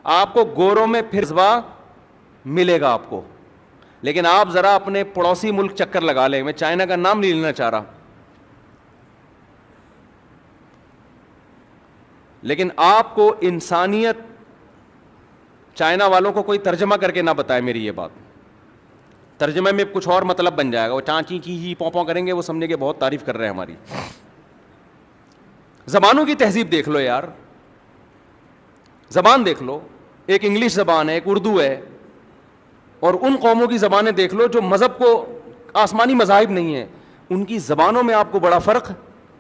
آپ کو گوروں میں پھر جذبہ ملے گا آپ کو, لیکن آپ ذرا اپنے پڑوسی ملک چکر لگا لیں. میں چائنا کا نام نہیں لینا چاہ رہا, لیکن آپ کو انسانیت, چائنا والوں کو کوئی ترجمہ کر کے نہ بتائے میری یہ بات, ترجمے میں کچھ اور مطلب بن جائے گا, وہ چانچی چی پوں کریں گے, وہ سمجھیں گے بہت تعریف کر رہے ہیں ہماری. زبانوں کی تہذیب دیکھ لو یار, زبان دیکھ لو, ایک انگلش زبان ہے, ایک اردو ہے, اور ان قوموں کی زبانیں دیکھ لو جو مذہب کو, آسمانی مذاہب نہیں ہیں, ان کی زبانوں میں آپ کو بڑا فرق,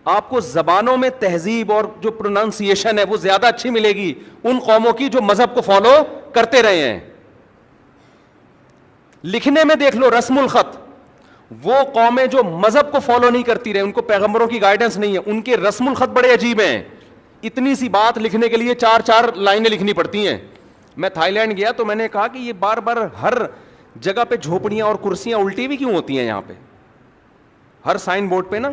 آپ کو زبانوں میں تہذیب اور جو پروننسیشن ہے وہ زیادہ اچھی ملے گی ان قوموں کی جو مذہب کو فالو کرتے رہے ہیں. لکھنے میں دیکھ لو رسم الخط, وہ قومیں جو مذہب کو فالو نہیں کرتی رہے, ان کو پیغمبروں کی گائیڈنس نہیں ہے, ان کے رسم الخط بڑے عجیب ہیں. اتنی سی بات لکھنے کے لیے 4 لائنیں لکھنی پڑتی ہیں. میں تھائی لینڈ گیا تو میں نے کہا کہ یہ بار بار ہر جگہ پہ جھوپڑیاں اور کرسیاں الٹی ہوئی کیوں ہوتی ہیں یہاں پہ, ہر سائن بورڈ پہ نا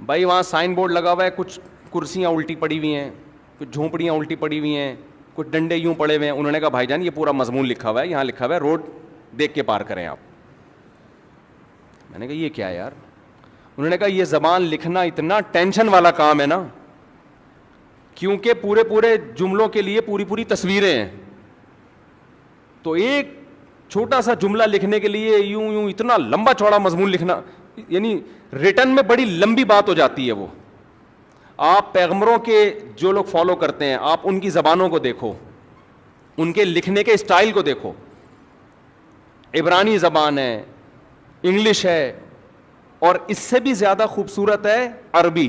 بھائی, وہاں سائن بورڈ لگا ہوا ہے, کچھ کرسیاں الٹی پڑی ہوئی ہیں, کچھ جھونپڑیاں الٹی پڑی ہوئی ہیں, کچھ ڈنڈے یوں پڑے ہوئے ہیں. انہوں نے کہا بھائی جان یہ پورا مضمون لکھا ہوا ہے, یہاں لکھا ہوا ہے روڈ دیکھ کے پار کریں آپ. میں نے کہا یہ کیا ہے یار؟ انہوں نے کہا یہ زبان لکھنا اتنا ٹینشن والا کام ہے نا, کیونکہ پورے جملوں کے لیے پوری تصویریں ہیں, تو ایک چھوٹا سا جملہ لکھنے کے لیے یوں اتنا لمبا چوڑا مضمون لکھنا, یعنی ریٹن میں بڑی لمبی بات ہو جاتی ہے وہ. آپ پیغمبروں کے جو لوگ فالو کرتے ہیں, آپ ان کی زبانوں کو دیکھو, ان کے لکھنے کے اسٹائل کو دیکھو. عبرانی زبان ہے, انگلش ہے, اور اس سے بھی زیادہ خوبصورت ہے عربی.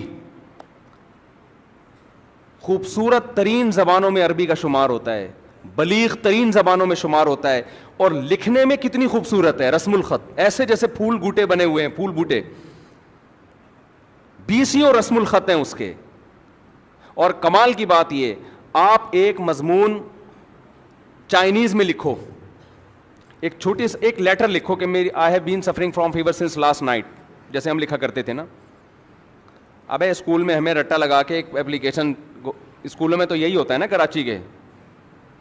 خوبصورت ترین زبانوں میں عربی کا شمار ہوتا ہے, بلیغ ترین زبانوں میں شمار ہوتا ہے, اور لکھنے میں کتنی خوبصورت ہے رسم الخط, ایسے جیسے پھول بوٹے بنے ہوئے ہیں, پھول بوٹے 20 رسم الخط ہیں اس کے. اور کمال کی بات یہ, آپ ایک مضمون چائنیز میں لکھو, ایک چھوٹی سی ایک لیٹر لکھو کہ میری I have been suffering from fever since last night, جیسے ہم لکھا کرتے تھے نا. ابے اسکول میں ہمیں رٹا لگا کے ایک اپلیکیشن, اسکولوں میں تو یہی ہوتا ہے نا کراچی کے,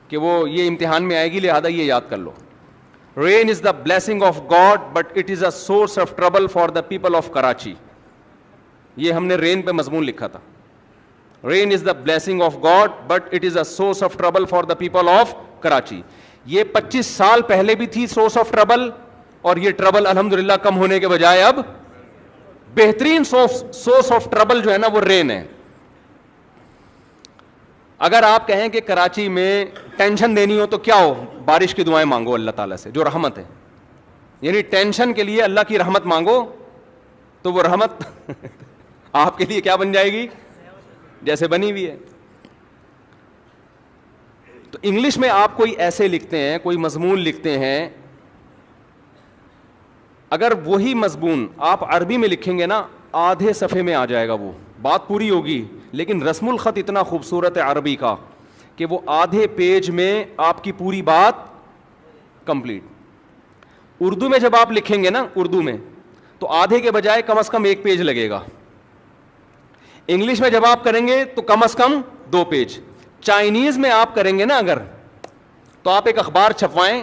کہ وہ یہ امتحان میں آئے گی لہذا یہ یاد کر لو. Rain is the blessing of God but it is a source of trouble for the people of Karachi. یہ ہم نے رین پہ مضمون لکھا تھا, rain is the blessing of God but it is a source of trouble for the people of Karachi. یہ 25 سال پہلے بھی تھی سورس آف ٹربل, اور یہ ٹربل الحمدللہ کم ہونے کے بجائے اب بہترین سورس آف ٹربل جو ہے نا وہ رین ہے. اگر آپ کہیں کہ کراچی میں ٹینشن دینی ہو تو کیا ہو, بارش کی دعائیں مانگو اللہ تعالیٰ سے جو رحمت ہے, یعنی ٹینشن کے لیے اللہ کی رحمت مانگو تو وہ رحمت آپ کے لیے کیا بن جائے گی, جیسے بنی ہوئی ہے. تو انگلش میں آپ کوئی ایسے لکھتے ہیں, کوئی مضمون لکھتے ہیں, اگر وہی مضمون آپ عربی میں لکھیں گے نا آدھے صفحے میں آ جائے گا, وہ بات پوری ہوگی, لیکن رسم الخط اتنا خوبصورت ہے عربی کا کہ وہ آدھے پیج میں آپ کی پوری بات کمپلیٹ. اردو میں جب آپ لکھیں گے نا اردو میں تو آدھے کے بجائے کم از کم 1 پیج لگے گا. انگلش میں جب آپ کریں گے تو کم از کم 2 پیج. چائنیز میں آپ کریں گے نا اگر تو آپ ایک اخبار چھپوائیں,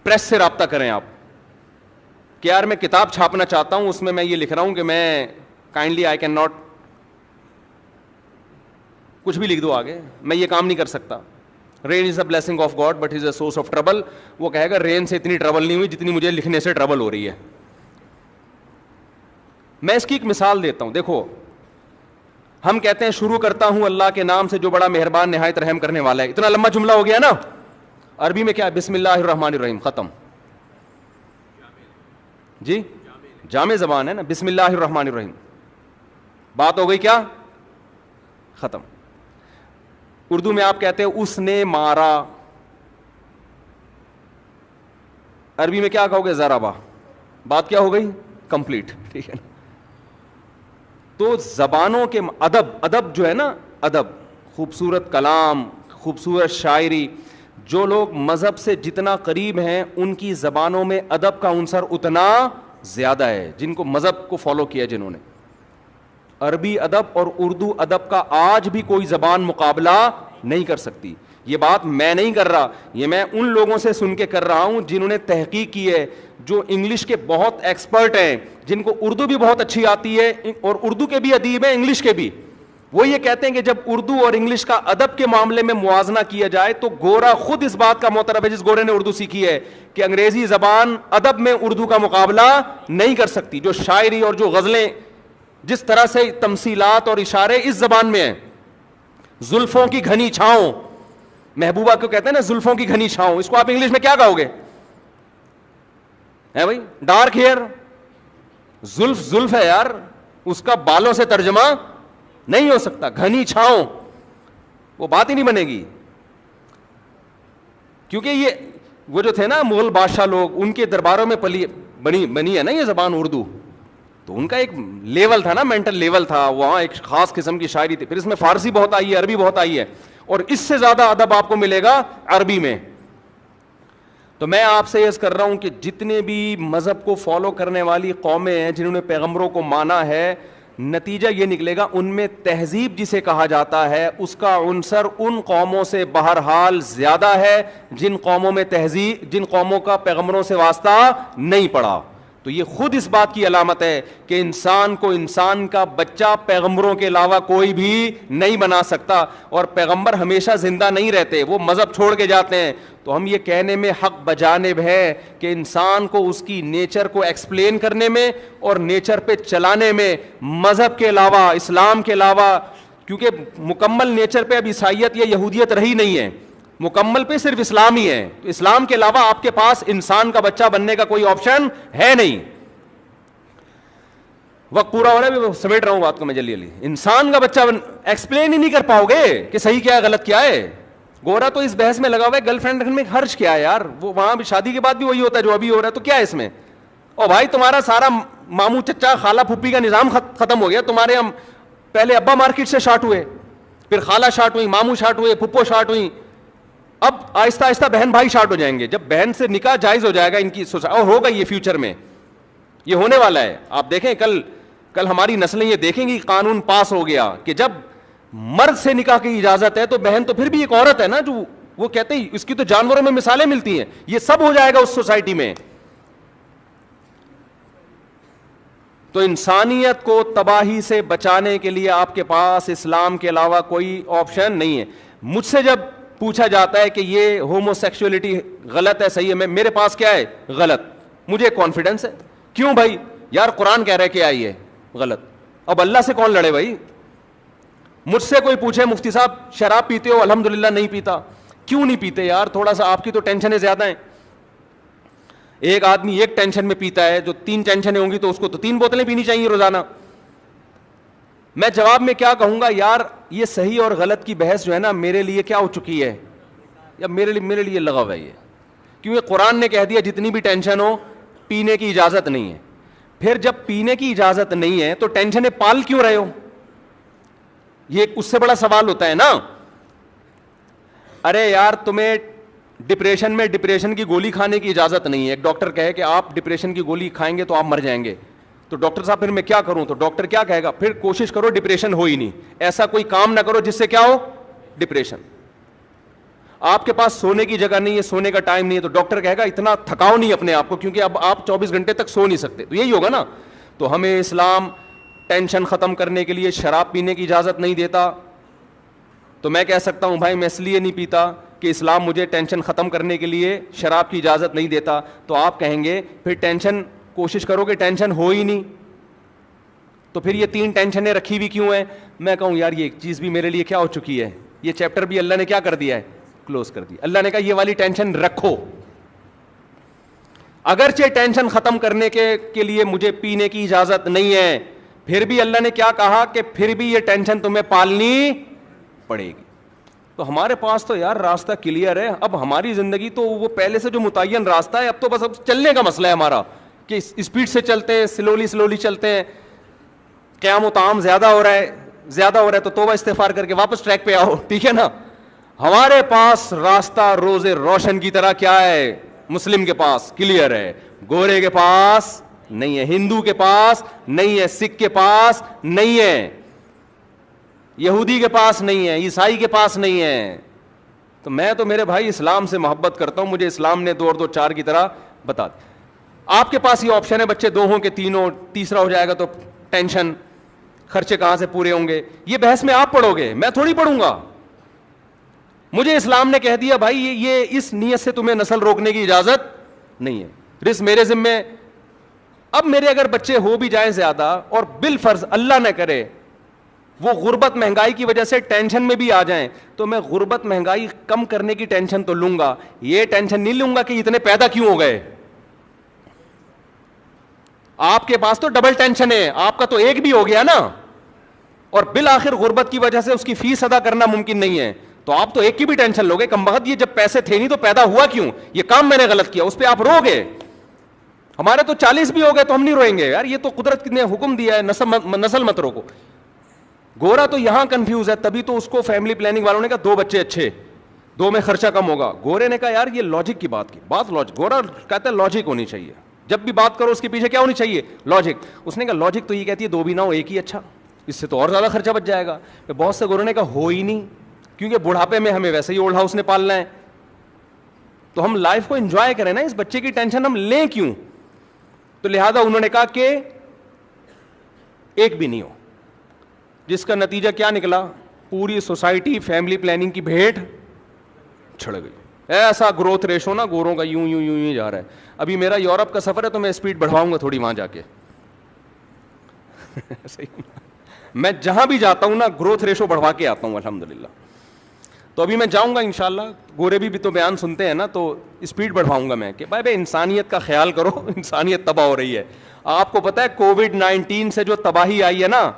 پریس سے رابطہ کریں آپ کہ یار میں کتاب چھاپنا چاہتا ہوں, اس میں یہ لکھ رہا ہوں کہ میں کائنڈلی آئی کین ناٹ, کچھ بھی لکھ دو آگے, میں یہ کام نہیں کر سکتا. Rain is a blessing of God but is a source of trouble. وہ کہے گا رین سے اتنی ٹربل نہیں ہوئی جتنی مجھے لکھنے سے ٹربل ہو رہی ہے. میں اس کی ایک مثال دیتا ہوں. دیکھو ہم کہتے ہیں شروع کرتا ہوں اللہ کے نام سے جو بڑا مہربان نہایت رحم کرنے والا ہے. اتنا لمبا جملہ ہو گیا نا. عربی میں کیا ہے؟ بسم اللہ الرحمن الرحیم, ختم. جی جامع زبان ہے نا, بسم اللہ الرحمن الرحیم, بات ہو گئی کیا, ختم. اردو میں آپ کہتے ہیں اس نے مارا, عربی میں کیا کہو گے؟ ضربا, بات کیا ہو گئی؟ کمپلیٹ. ٹھیک ہے نا. تو زبانوں کے ادب جو ہے نا, ادب, خوبصورت کلام, خوبصورت شاعری, جو لوگ مذہب سے جتنا قریب ہیں ان کی زبانوں میں ادب کا عنصر اتنا زیادہ ہے, جن کو مذہب کو فالو کیا جنہوں نے. عربی ادب اور اردو ادب کا آج بھی کوئی زبان مقابلہ نہیں کر سکتی. یہ بات میں نہیں کر رہا, یہ میں ان لوگوں سے سن کے کر رہا ہوں جنہوں نے تحقیق کی ہے, جو انگلش کے بہت ایکسپرٹ ہیں, جن کو اردو بھی بہت اچھی آتی ہے اور اردو کے بھی ادیب ہیں, انگلش کے بھی. وہ یہ کہتے ہیں کہ جب اردو اور انگلش کا ادب کے معاملے میں موازنہ کیا جائے تو گورا خود اس بات کا معترف ہے, جس گورے نے اردو سیکھی ہے, کہ انگریزی زبان ادب میں اردو کا مقابلہ نہیں کر سکتی. جو شاعری اور جو غزلیں, جس طرح سے تمثیلات اور اشارے اس زبان میں ہیں. زلفوں کی گھنی چھاؤں, محبوبہ کو کہتے ہیں نا زلفوں کی گھنی چھاؤں, اس کو آپ انگلش میں کیا کہو گے؟ ہے بھائی, ڈارک ہیئر, زلف ہے یار, اس کا بالوں سے ترجمہ نہیں ہو سکتا. گھنی چھاؤں, وہ بات ہی نہیں بنے گی. کیونکہ یہ وہ جو تھے نا مغل بادشاہ لوگ, ان کے درباروں میں بنی ہے نا یہ زبان اردو, تو ان کا ایک لیول تھا نا, مینٹل لیول تھا, وہاں ایک خاص قسم کی شاعری تھی. پھر اس میں فارسی بہت آئی ہے, عربی بہت آئی ہے, اور اس سے زیادہ ادب آپ کو ملے گا عربی میں. تو میں آپ سے عرض کر رہا ہوں کہ جتنے بھی مذہب کو فالو کرنے والی قومیں ہیں جنہوں نے پیغمبروں کو مانا ہے, نتیجہ یہ نکلے گا ان میں تہذیب جسے کہا جاتا ہے اس کا عنصر ان قوموں سے بہرحال زیادہ ہے جن قوموں میں تہذیب, جن قوموں کا پیغمبروں سے واسطہ نہیں پڑا. تو یہ خود اس بات کی علامت ہے کہ انسان کو انسان کا بچہ پیغمبروں کے علاوہ کوئی بھی نہیں بنا سکتا, اور پیغمبر ہمیشہ زندہ نہیں رہتے, وہ مذہب چھوڑ کے جاتے ہیں. تو ہم یہ کہنے میں حق بجانب ہے کہ انسان کو اس کی نیچر کو ایکسپلین کرنے میں اور نیچر پہ چلانے میں مذہب کے علاوہ, اسلام کے علاوہ, کیونکہ مکمل نیچر پہ اب عیسائیت یا یہودیت رہی نہیں ہے, مکمل پہ صرف اسلام ہی ہے. تو اسلام کے علاوہ آپ کے پاس انسان کا بچہ بننے کا کوئی آپشن ہے نہیں. وقت پورا ہو رہا ہے, سمیٹ رہا ہوں بات کو میں جلدی جلدی. انسان کا بچہ ایکسپلین ہی نہیں کر پاؤ گے کہ صحیح کیا ہے غلط کیا ہے. گورا تو اس بحث میں لگا ہوا ہے گرل فرینڈ میں حرج کیا ہے یار, وہ وہاں بھی شادی کے بعد بھی وہی ہوتا ہے جو ابھی ہو رہا ہے, تو کیا ہے اس میں؟ او بھائی تمہارا سارا ماموں چچا خالہ پھوپھی کا نظام ختم ہو گیا. تمہارے ہم پہلے ابا مارکیٹ سے شارٹ ہوئے, پھر خالہ شارٹ ہوئی, ماموں شارٹ ہوئے, پھپھو شارٹ ہوئی, اب آہستہ آہستہ بہن بھائی شارٹ ہو جائیں گے. جب بہن سے نکاح جائز ہو جائے گا ان کی اور ہوگا یہ فیوچر میں, یہ ہونے والا ہے. آپ دیکھیں کل ہماری نسلیں یہ دیکھیں گی, قانون پاس ہو گیا کہ جب مرد سے نکاح کی اجازت ہے تو بہن تو پھر بھی ایک عورت ہے نا, جو وہ کہتے ہیں اس کی تو جانوروں میں مثالیں ملتی ہیں. یہ سب ہو جائے گا اس سوسائٹی میں. تو انسانیت کو تباہی سے بچانے کے لیے آپ کے پاس اسلام کے علاوہ کوئی آپشن نہیں ہے. مجھ سے جب پوچھا جاتا ہے کہ یہ ہومو سیکسولیٹی غلط ہے صحیح ہے, میرے پاس کیا ہے؟ غلط. مجھے کانفیڈنس ہے. کیوں بھائی؟ یار قرآن کہہ رہا ہے کہ آئیے غلط. اب اللہ سے کون لڑے بھائی؟ مجھ سے کوئی پوچھے مفتی صاحب شراب پیتے ہو؟ الحمدللہ نہیں پیتا. کیوں نہیں پیتے یار؟ تھوڑا سا آپ کی تو ٹینشنیں زیادہ ہیں. ایک آدمی ایک ٹینشن میں پیتا ہے, جو 3 ٹینشنیں ہوں گی تو اس کو تو 3 بوتلیں پینی چاہیے روزانہ. میں جواب میں کیا کہوں گا؟ یار یہ صحیح اور غلط کی بحث جو ہے نا میرے لیے کیا ہو چکی ہے, یا میرے لیے لغو ہے یہ. کیونکہ قرآن نے کہہ دیا جتنی بھی ٹینشن ہو پینے کی اجازت نہیں ہے. پھر جب پینے کی اجازت نہیں ہے تو ٹینشنیں پال کیوں رہے ہو؟ یہ اس سے بڑا سوال ہوتا ہے نا. ارے یار تمہیں ڈپریشن میں ڈپریشن کی گولی کھانے کی اجازت نہیں ہے. ایک ڈاکٹر کہے کہ آپ ڈپریشن کی گولی کھائیں گے تو آپ مر جائیں گے, تو ڈاکٹر صاحب پھر میں کیا کروں؟ تو ڈاکٹر کیا کہے گا؟ پھر کوشش کرو ڈپریشن ہو ہی نہیں, ایسا کوئی کام نہ کرو جس سے کیا ہو ڈپریشن. آپ کے پاس سونے کی جگہ نہیں ہے, سونے کا ٹائم نہیں ہے, تو ڈاکٹر کہے گا اتنا تھکاؤ نہیں اپنے آپ کو, کیونکہ اب آپ 24 گھنٹے تک سو نہیں سکتے. تو یہی ہوگا نا. تو ہمیں اسلام ٹینشن ختم کرنے کے لیے شراب پینے کی اجازت نہیں دیتا. تو میں کہہ سکتا ہوں بھائی میں اس لیے نہیں پیتا کہ اسلام مجھے ٹینشن ختم کرنے کے لیے شراب کی اجازت نہیں دیتا. تو آپ کہیں گے پھر ٹینشن کوشش کرو کہ ٹینشن ہو ہی نہیں, تو پھر یہ 3 ٹینشنیں رکھی ہوئی کیوں ہیں؟ میں کہوں یار یہ ایک چیز بھی میرے لیے کیا ہو چکی ہے, یہ چیپٹر بھی اللہ نے کیا کر دیا ہے, کلوز کر دیا. اللہ نے کہا یہ والی ٹینشن رکھو. اگرچہ ٹینشن ختم کرنے کے لیے مجھے پینے کی اجازت نہیں ہے, پھر بھی اللہ نے کیا کہا کہ پھر بھی یہ ٹینشن تمہیں پالنی پڑے گی. تو ہمارے پاس تو یار راستہ کلیئر ہے. اب ہماری زندگی تو وہ پہلے سے جو متعین راستہ ہے, اب تو بس اب چلنے کا مسئلہ ہے ہمارا کہ اسپیڈ سے چلتے ہیں, سلولی چلتے ہیں. قیام و طعام زیادہ ہو رہا ہے تو توبہ استغفار کر کے واپس ٹریک پہ آؤ, ٹھیک ہے نا. ہمارے پاس راستہ روز روشن کی طرح کیا ہے, مسلم کے پاس کلیئر ہے, گورے کے پاس نہیں ہے, ہندو کے پاس نہیں ہے, سکھ کے پاس نہیں ہے, یہودی کے پاس نہیں ہے, عیسائی کے پاس نہیں ہے. تو میں تو میرے بھائی اسلام سے محبت کرتا ہوں, مجھے اسلام نے 2 اور 2 4 کی طرح بتا دی. آپ کے پاس یہ آپشن ہے, بچے 2 ہوں کہ 3 ہوں, تیسرا ہو جائے گا تو ٹینشن, خرچے کہاں سے پورے ہوں گے. یہ بحث میں آپ پڑھو گے, میں تھوڑی پڑھوں گا. مجھے اسلام نے کہہ دیا بھائی یہ اس نیت سے تمہیں نسل روکنے کی اجازت نہیں ہے, رزق میرے ذمے. اب میرے اگر بچے ہو بھی جائیں زیادہ اور بالفرض اللہ نہ کرے وہ غربت مہنگائی کی وجہ سے ٹینشن میں بھی آ جائیں, تو میں غربت مہنگائی کم کرنے کی ٹینشن تو لوں گا, یہ ٹینشن نہیں لوں گا کہ اتنے پیدا کیوں ہو گئے. آپ کے پاس تو ڈبل ٹینشن ہے, آپ کا تو ایک بھی ہو گیا نا, اور بالآخر غربت کی وجہ سے اس کی فیس ادا کرنا ممکن نہیں ہے, تو آپ تو ایک کی بھی ٹینشن لوگے. کم بخت یہ جب پیسے تھے نہیں تو پیدا ہوا کیوں, یہ کام میں نے غلط کیا, اس پہ آپ رو گے. ہمارے تو 40 بھی ہو گئے تو ہم نہیں روئیں گے یار, یہ تو قدرت نے حکم دیا ہے, نسل مت روکو. گورا تو یہاں کنفیوز ہے, تبھی تو اس کو فیملی پلاننگ والوں نے کہا 2 بچے اچھے, 2 میں خرچہ کم ہوگا. گورے نے کہا یار یہ لاجک کی بات لاجک. گورا کہتا ہے لاجک ہونی چاہیے, جب بھی بات کرو اس کے پیچھے کیا ہونی چاہیے, لاجک. اس نے کہا لاجک تو یہ کہتی ہے 2 بھی نہ ہو 1 ہی اچھا, اس سے تو اور زیادہ خرچہ بچ جائے گا. بہت سے گوروں نے کہا ہو ہی نہیں, کیونکہ بڑھاپے میں ہمیں ویسے ہی اولڈ ہاؤس نے پالنا ہے, تو ہم لائف کو انجوائے کریں نا, اس بچے کی ٹینشن ہم لیں کیوں. تو لہذا انہوں نے کہا کہ 1 بھی نہیں ہو, جس کا نتیجہ کیا نکلا, پوری سوسائٹی فیملی پلاننگ کی بھیٹ چھڑ گئی. ایسا گروتھ ریشو نا گوروں کا یوں جا رہا ہے. ابھی میرا یورپ کا سفر ہے تو میں اسپیڈ بڑھواؤں گا تھوڑی وہاں جا کے. میں جہاں بھی جاتا ہوں نا گروتھ ریشو بڑھوا کے آتا ہوں الحمدللہ. تو ابھی میں جاؤں گا انشاءاللہ, گورے بھی تو بیان سنتے ہیں نا, تو اسپیڈ بڑھواؤں گا میں کہ بھائی انسانیت کا خیال کرو, انسانیت تباہ ہو رہی ہے. آپ کو پتہ ہے کووڈ-19 سے جو تباہی آئی ہے نا,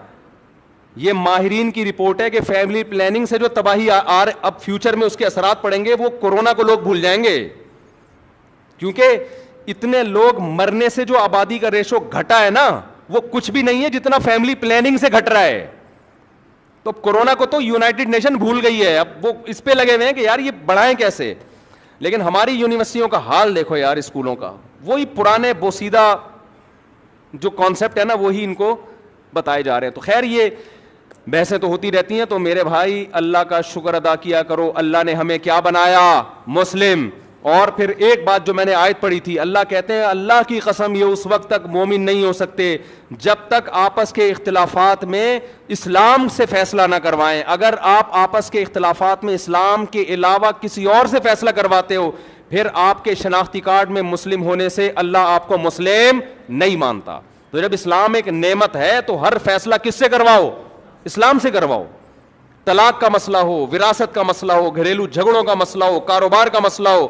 یہ ماہرین کی رپورٹ ہے کہ فیملی پلاننگ سے جو تباہی اب فیوچر میں اس کے اثرات پڑیں گے, وہ کورونا کو لوگ بھول جائیں گے, کیونکہ اتنے لوگ مرنے سے جو آبادی کا ریشو گھٹا ہے نا, وہ کچھ بھی نہیں ہے جتنا فیملی پلاننگ سے گھٹ رہا ہے. تو کورونا کو تو یونائٹڈ نیشن بھول گئی ہے, اب وہ اس پہ لگے ہوئے ہیں کہ یار یہ بڑھائیں کیسے. لیکن ہماری یونیورسٹیوں کا حال دیکھو یار, اسکولوں کا, وہی پرانے بوسیدہ جو کانسیپٹ ہے نا وہی ان کو بتائے جا رہے ہیں. تو خیر یہ بحثیں تو ہوتی رہتی ہیں. تو میرے بھائی اللہ کا شکر ادا کیا کرو, اللہ نے ہمیں کیا بنایا, مسلم. اور پھر ایک بات جو میں نے آیت پڑھی تھی, اللہ کہتے ہیں اللہ کی قسم یہ اس وقت تک مومن نہیں ہو سکتے جب تک آپس کے اختلافات میں اسلام سے فیصلہ نہ کروائیں. اگر آپ آپس کے اختلافات میں اسلام کے علاوہ کسی اور سے فیصلہ کرواتے ہو, پھر آپ کے شناختی کارڈ میں مسلم ہونے سے اللہ آپ کو مسلم نہیں مانتا. تو جب اسلام ایک نعمت ہے تو ہر فیصلہ کس سے کرواؤ, اسلام سے کرواؤ. طلاق کا مسئلہ ہو, وراثت کا مسئلہ ہو, گھریلو جھگڑوں کا مسئلہ ہو, کاروبار کا مسئلہ ہو,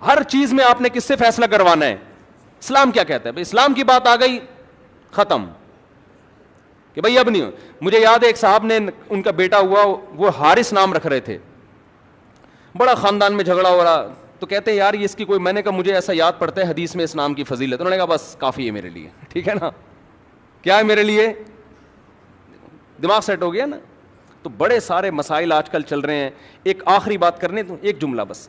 ہر چیز میں آپ نے کس سے فیصلہ کروانا ہے, اسلام کیا کہتا ہے. اسلام کی بات آ گئی, ختم, کہ بھائی اب نہیں. مجھے یاد ہے ایک صاحب نے, ان کا بیٹا ہوا, وہ حارث نام رکھ رہے تھے, بڑا خاندان میں جھگڑا ہو رہا, تو کہتے ہیں یار اس کی کوئی, میں نے کہا مجھے ایسا یاد پڑتا ہے حدیث میں اس نام کی فضیلت. انہوں نے کہا بس کافی ہے میرے لیے, ٹھیک ہے نا, کیا ہے میرے لیے, دماغ سیٹ ہو گیا نا. تو بڑے سارے مسائل آج کل چل رہے ہیں. ایک آخری بات کرنے تو ایک جملہ بس,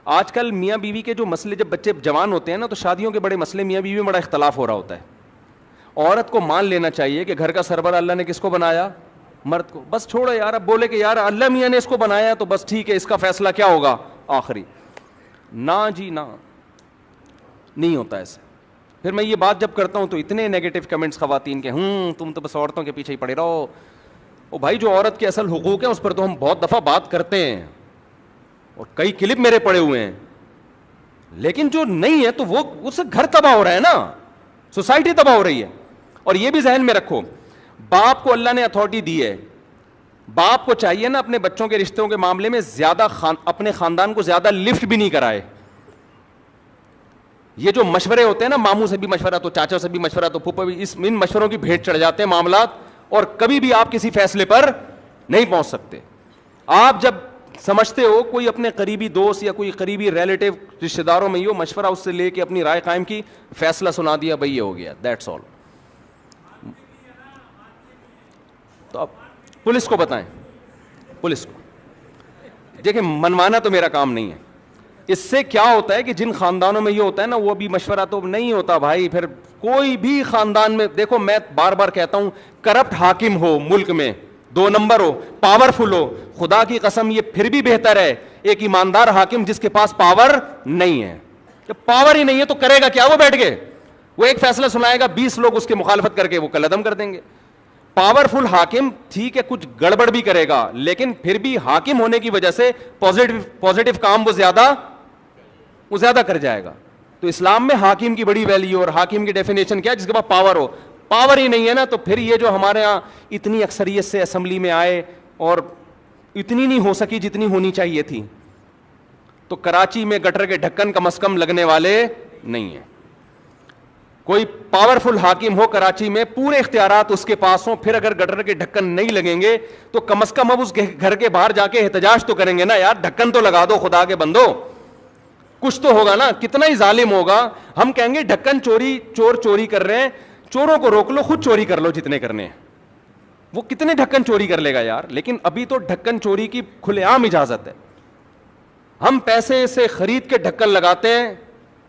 آج کل میاں بیوی کے جو مسئلے، جب بچے جوان ہوتے ہیں نا تو شادیوں کے بڑے مسئلے میاں بیوی میں بڑا اختلاف ہو رہا ہوتا ہے. عورت کو مان لینا چاہیے کہ گھر کا سربراہ اللہ نے کس کو بنایا؟ مرد کو. بس چھوڑو یار، اب بولے کہ یار اللہ میاں نے اس کو بنایا تو بس ٹھیک ہے، اس کا فیصلہ کیا ہوگا آخری. نہ جی نہ، نہیں ہوتا ایسے. پھر میں یہ بات جب کرتا ہوں تو اتنے نیگیٹو کمنٹس خواتین کے، تم تو بس عورتوں کے پیچھے ہی پڑے رہو. او بھائی، جو عورت کے اصل حقوق ہیں اس پر تو ہم بہت دفعہ بات کرتے ہیں اور کئی کلپ میرے پڑے ہوئے ہیں، لیکن جو نہیں ہے تو وہ اس سے گھر تباہ ہو رہا ہے نا، سوسائٹی تباہ ہو رہی ہے. اور یہ بھی ذہن میں رکھو، باپ کو اللہ نے اتھارٹی دی ہے، باپ کو چاہیے نا اپنے بچوں کے رشتوں کے معاملے میں زیادہ اپنے خاندان کو زیادہ لفٹ بھی نہیں کرائے. یہ جو مشورے ہوتے ہیں نا، ماموں سے بھی مشورہ تو چاچا سے بھی مشورہ تو پھوپھا بھی، ان مشوروں کی بھیٹ چڑھ جاتے ہیں معاملات، اور کبھی بھی آپ کسی فیصلے پر نہیں پہنچ سکتے. آپ جب سمجھتے ہو کوئی اپنے قریبی دوست یا کوئی قریبی ریلیٹو رشتہ داروں میں ہی ہو، مشورہ اس سے لے کے اپنی رائے قائم کی، فیصلہ سنا دیا، بھائی یہ ہو گیا، دیٹس آل. تو اب پولیس کو بتائیں، پولیس کو دیکھیں، منوانا تو میرا کام نہیں ہے. اس سے کیا ہوتا ہے کہ جن خاندانوں میں یہ ہوتا ہے نا، وہ بھی مشورہ تو نہیں ہوتا بھائی. پھر کوئی بھی خاندان میں دیکھو، میں بار بار کہتا ہوں، کرپٹ حاکم ہو ملک میں، 2 نمبر ہو، پاورفل ہو، خدا کی قسم یہ پھر بھی بہتر ہے ایک ایماندار حاکم جس کے پاس پاور نہیں ہے. جب پاور ہی نہیں ہے تو کرے گا کیا؟ وہ بیٹھ کے وہ ایک فیصلہ سنائے گا، 20 لوگ اس کے مخالفت کر کے وہ قلعدم کر دیں گے. پاورفل حاکم ٹھیک ہے کچھ گڑبڑ بھی کرے گا، لیکن پھر بھی حاکم ہونے کی وجہ سے پازیٹیو کام وہ زیادہ کر جائے گا. تو اسلام میں حاکم کی بڑی ویلیو، اور حاکم کی ڈیفینیشن کیا ہے؟ جس کے پاس پاور ہو. پاور ہی نہیں ہے نا تو پھر یہ جو ہمارے ہاں اتنی اکثریت سے اسمبلی میں آئے اور اتنی نہیں ہو سکی جتنی ہونی چاہیے تھی. تو کراچی میں گٹر کے ڈھکن کم از کم لگنے والے نہیں ہیں. کوئی پاورفل حاکم ہو کراچی میں، پورے اختیارات اس کے پاس ہوں، پھر اگر گٹر کے ڈھکن نہیں لگیں گے تو کم از کم اب اس گھر کے باہر جا کے احتجاج تو کریں گے نا، یار ڈھکن تو لگا دو خدا کے بندو، کچھ تو ہوگا نا. کتنا ہی ظالم ہوگا. ہم کہیں گے ڈھکن چور چوری کر رہے ہیں، چوروں کو روک لو، خود چوری کر لو جتنے کرنے ہیں. وہ کتنے ڈھکن چوری کر لے گا یار؟ لیکن ابھی تو ڈھکن چوری کی کھلے عام اجازت ہے. ہم پیسے سے خرید کے ڈھکن لگاتے ہیں،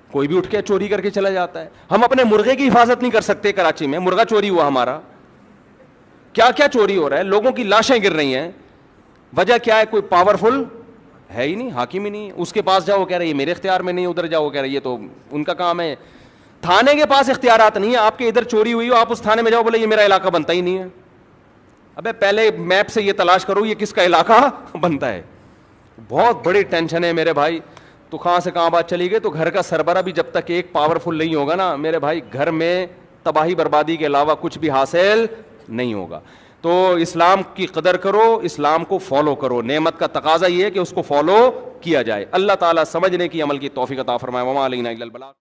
کوئی بھی اٹھ کے چوری کر کے چلا جاتا ہے. ہم اپنے مرغے کی حفاظت نہیں کر سکتے. کراچی میں مرغا چوری ہوا ہمارا، کیا کیا چوری ہو رہا ہے، لوگوں کی لاشیں گر رہی ہیں. وجہ کیا ہے؟ کوئی پاورفل ہے ہی نہیں، حاکم ہی نہیں. اس کے پاس جاؤ کہہ رہے یہ میرے اختیار میں نہیں، ادھر جاؤ کہہ رہے یہ تو ان کا کام ہے. تھانے کے پاس اختیارات نہیں ہے. آپ کے ادھر چوری ہوئی ہو، آپ اس تھانے میں جاؤ، بولے یہ میرا علاقہ بنتا ہی نہیں ہے. ابے پہلے میپ سے یہ تلاش کرو یہ کس کا علاقہ بنتا ہے. بہت بڑی ٹینشن ہے میرے بھائی. تو کہاں سے کہاں بات چلی گئی. تو گھر کا سربراہ بھی جب تک ایک پاورفل نہیں ہوگا نا میرے بھائی، گھر میں تباہی بربادی کے علاوہ کچھ بھی حاصل نہیں ہوگا. تو اسلام کی قدر کرو، اسلام کو فالو کرو. نعمت کا تقاضا یہ ہے کہ اس کو فالو کیا جائے. اللہ تعالیٰ سمجھنے کی، عمل کی توفیق عطا فرمائے. وما علینا الا البلاغ.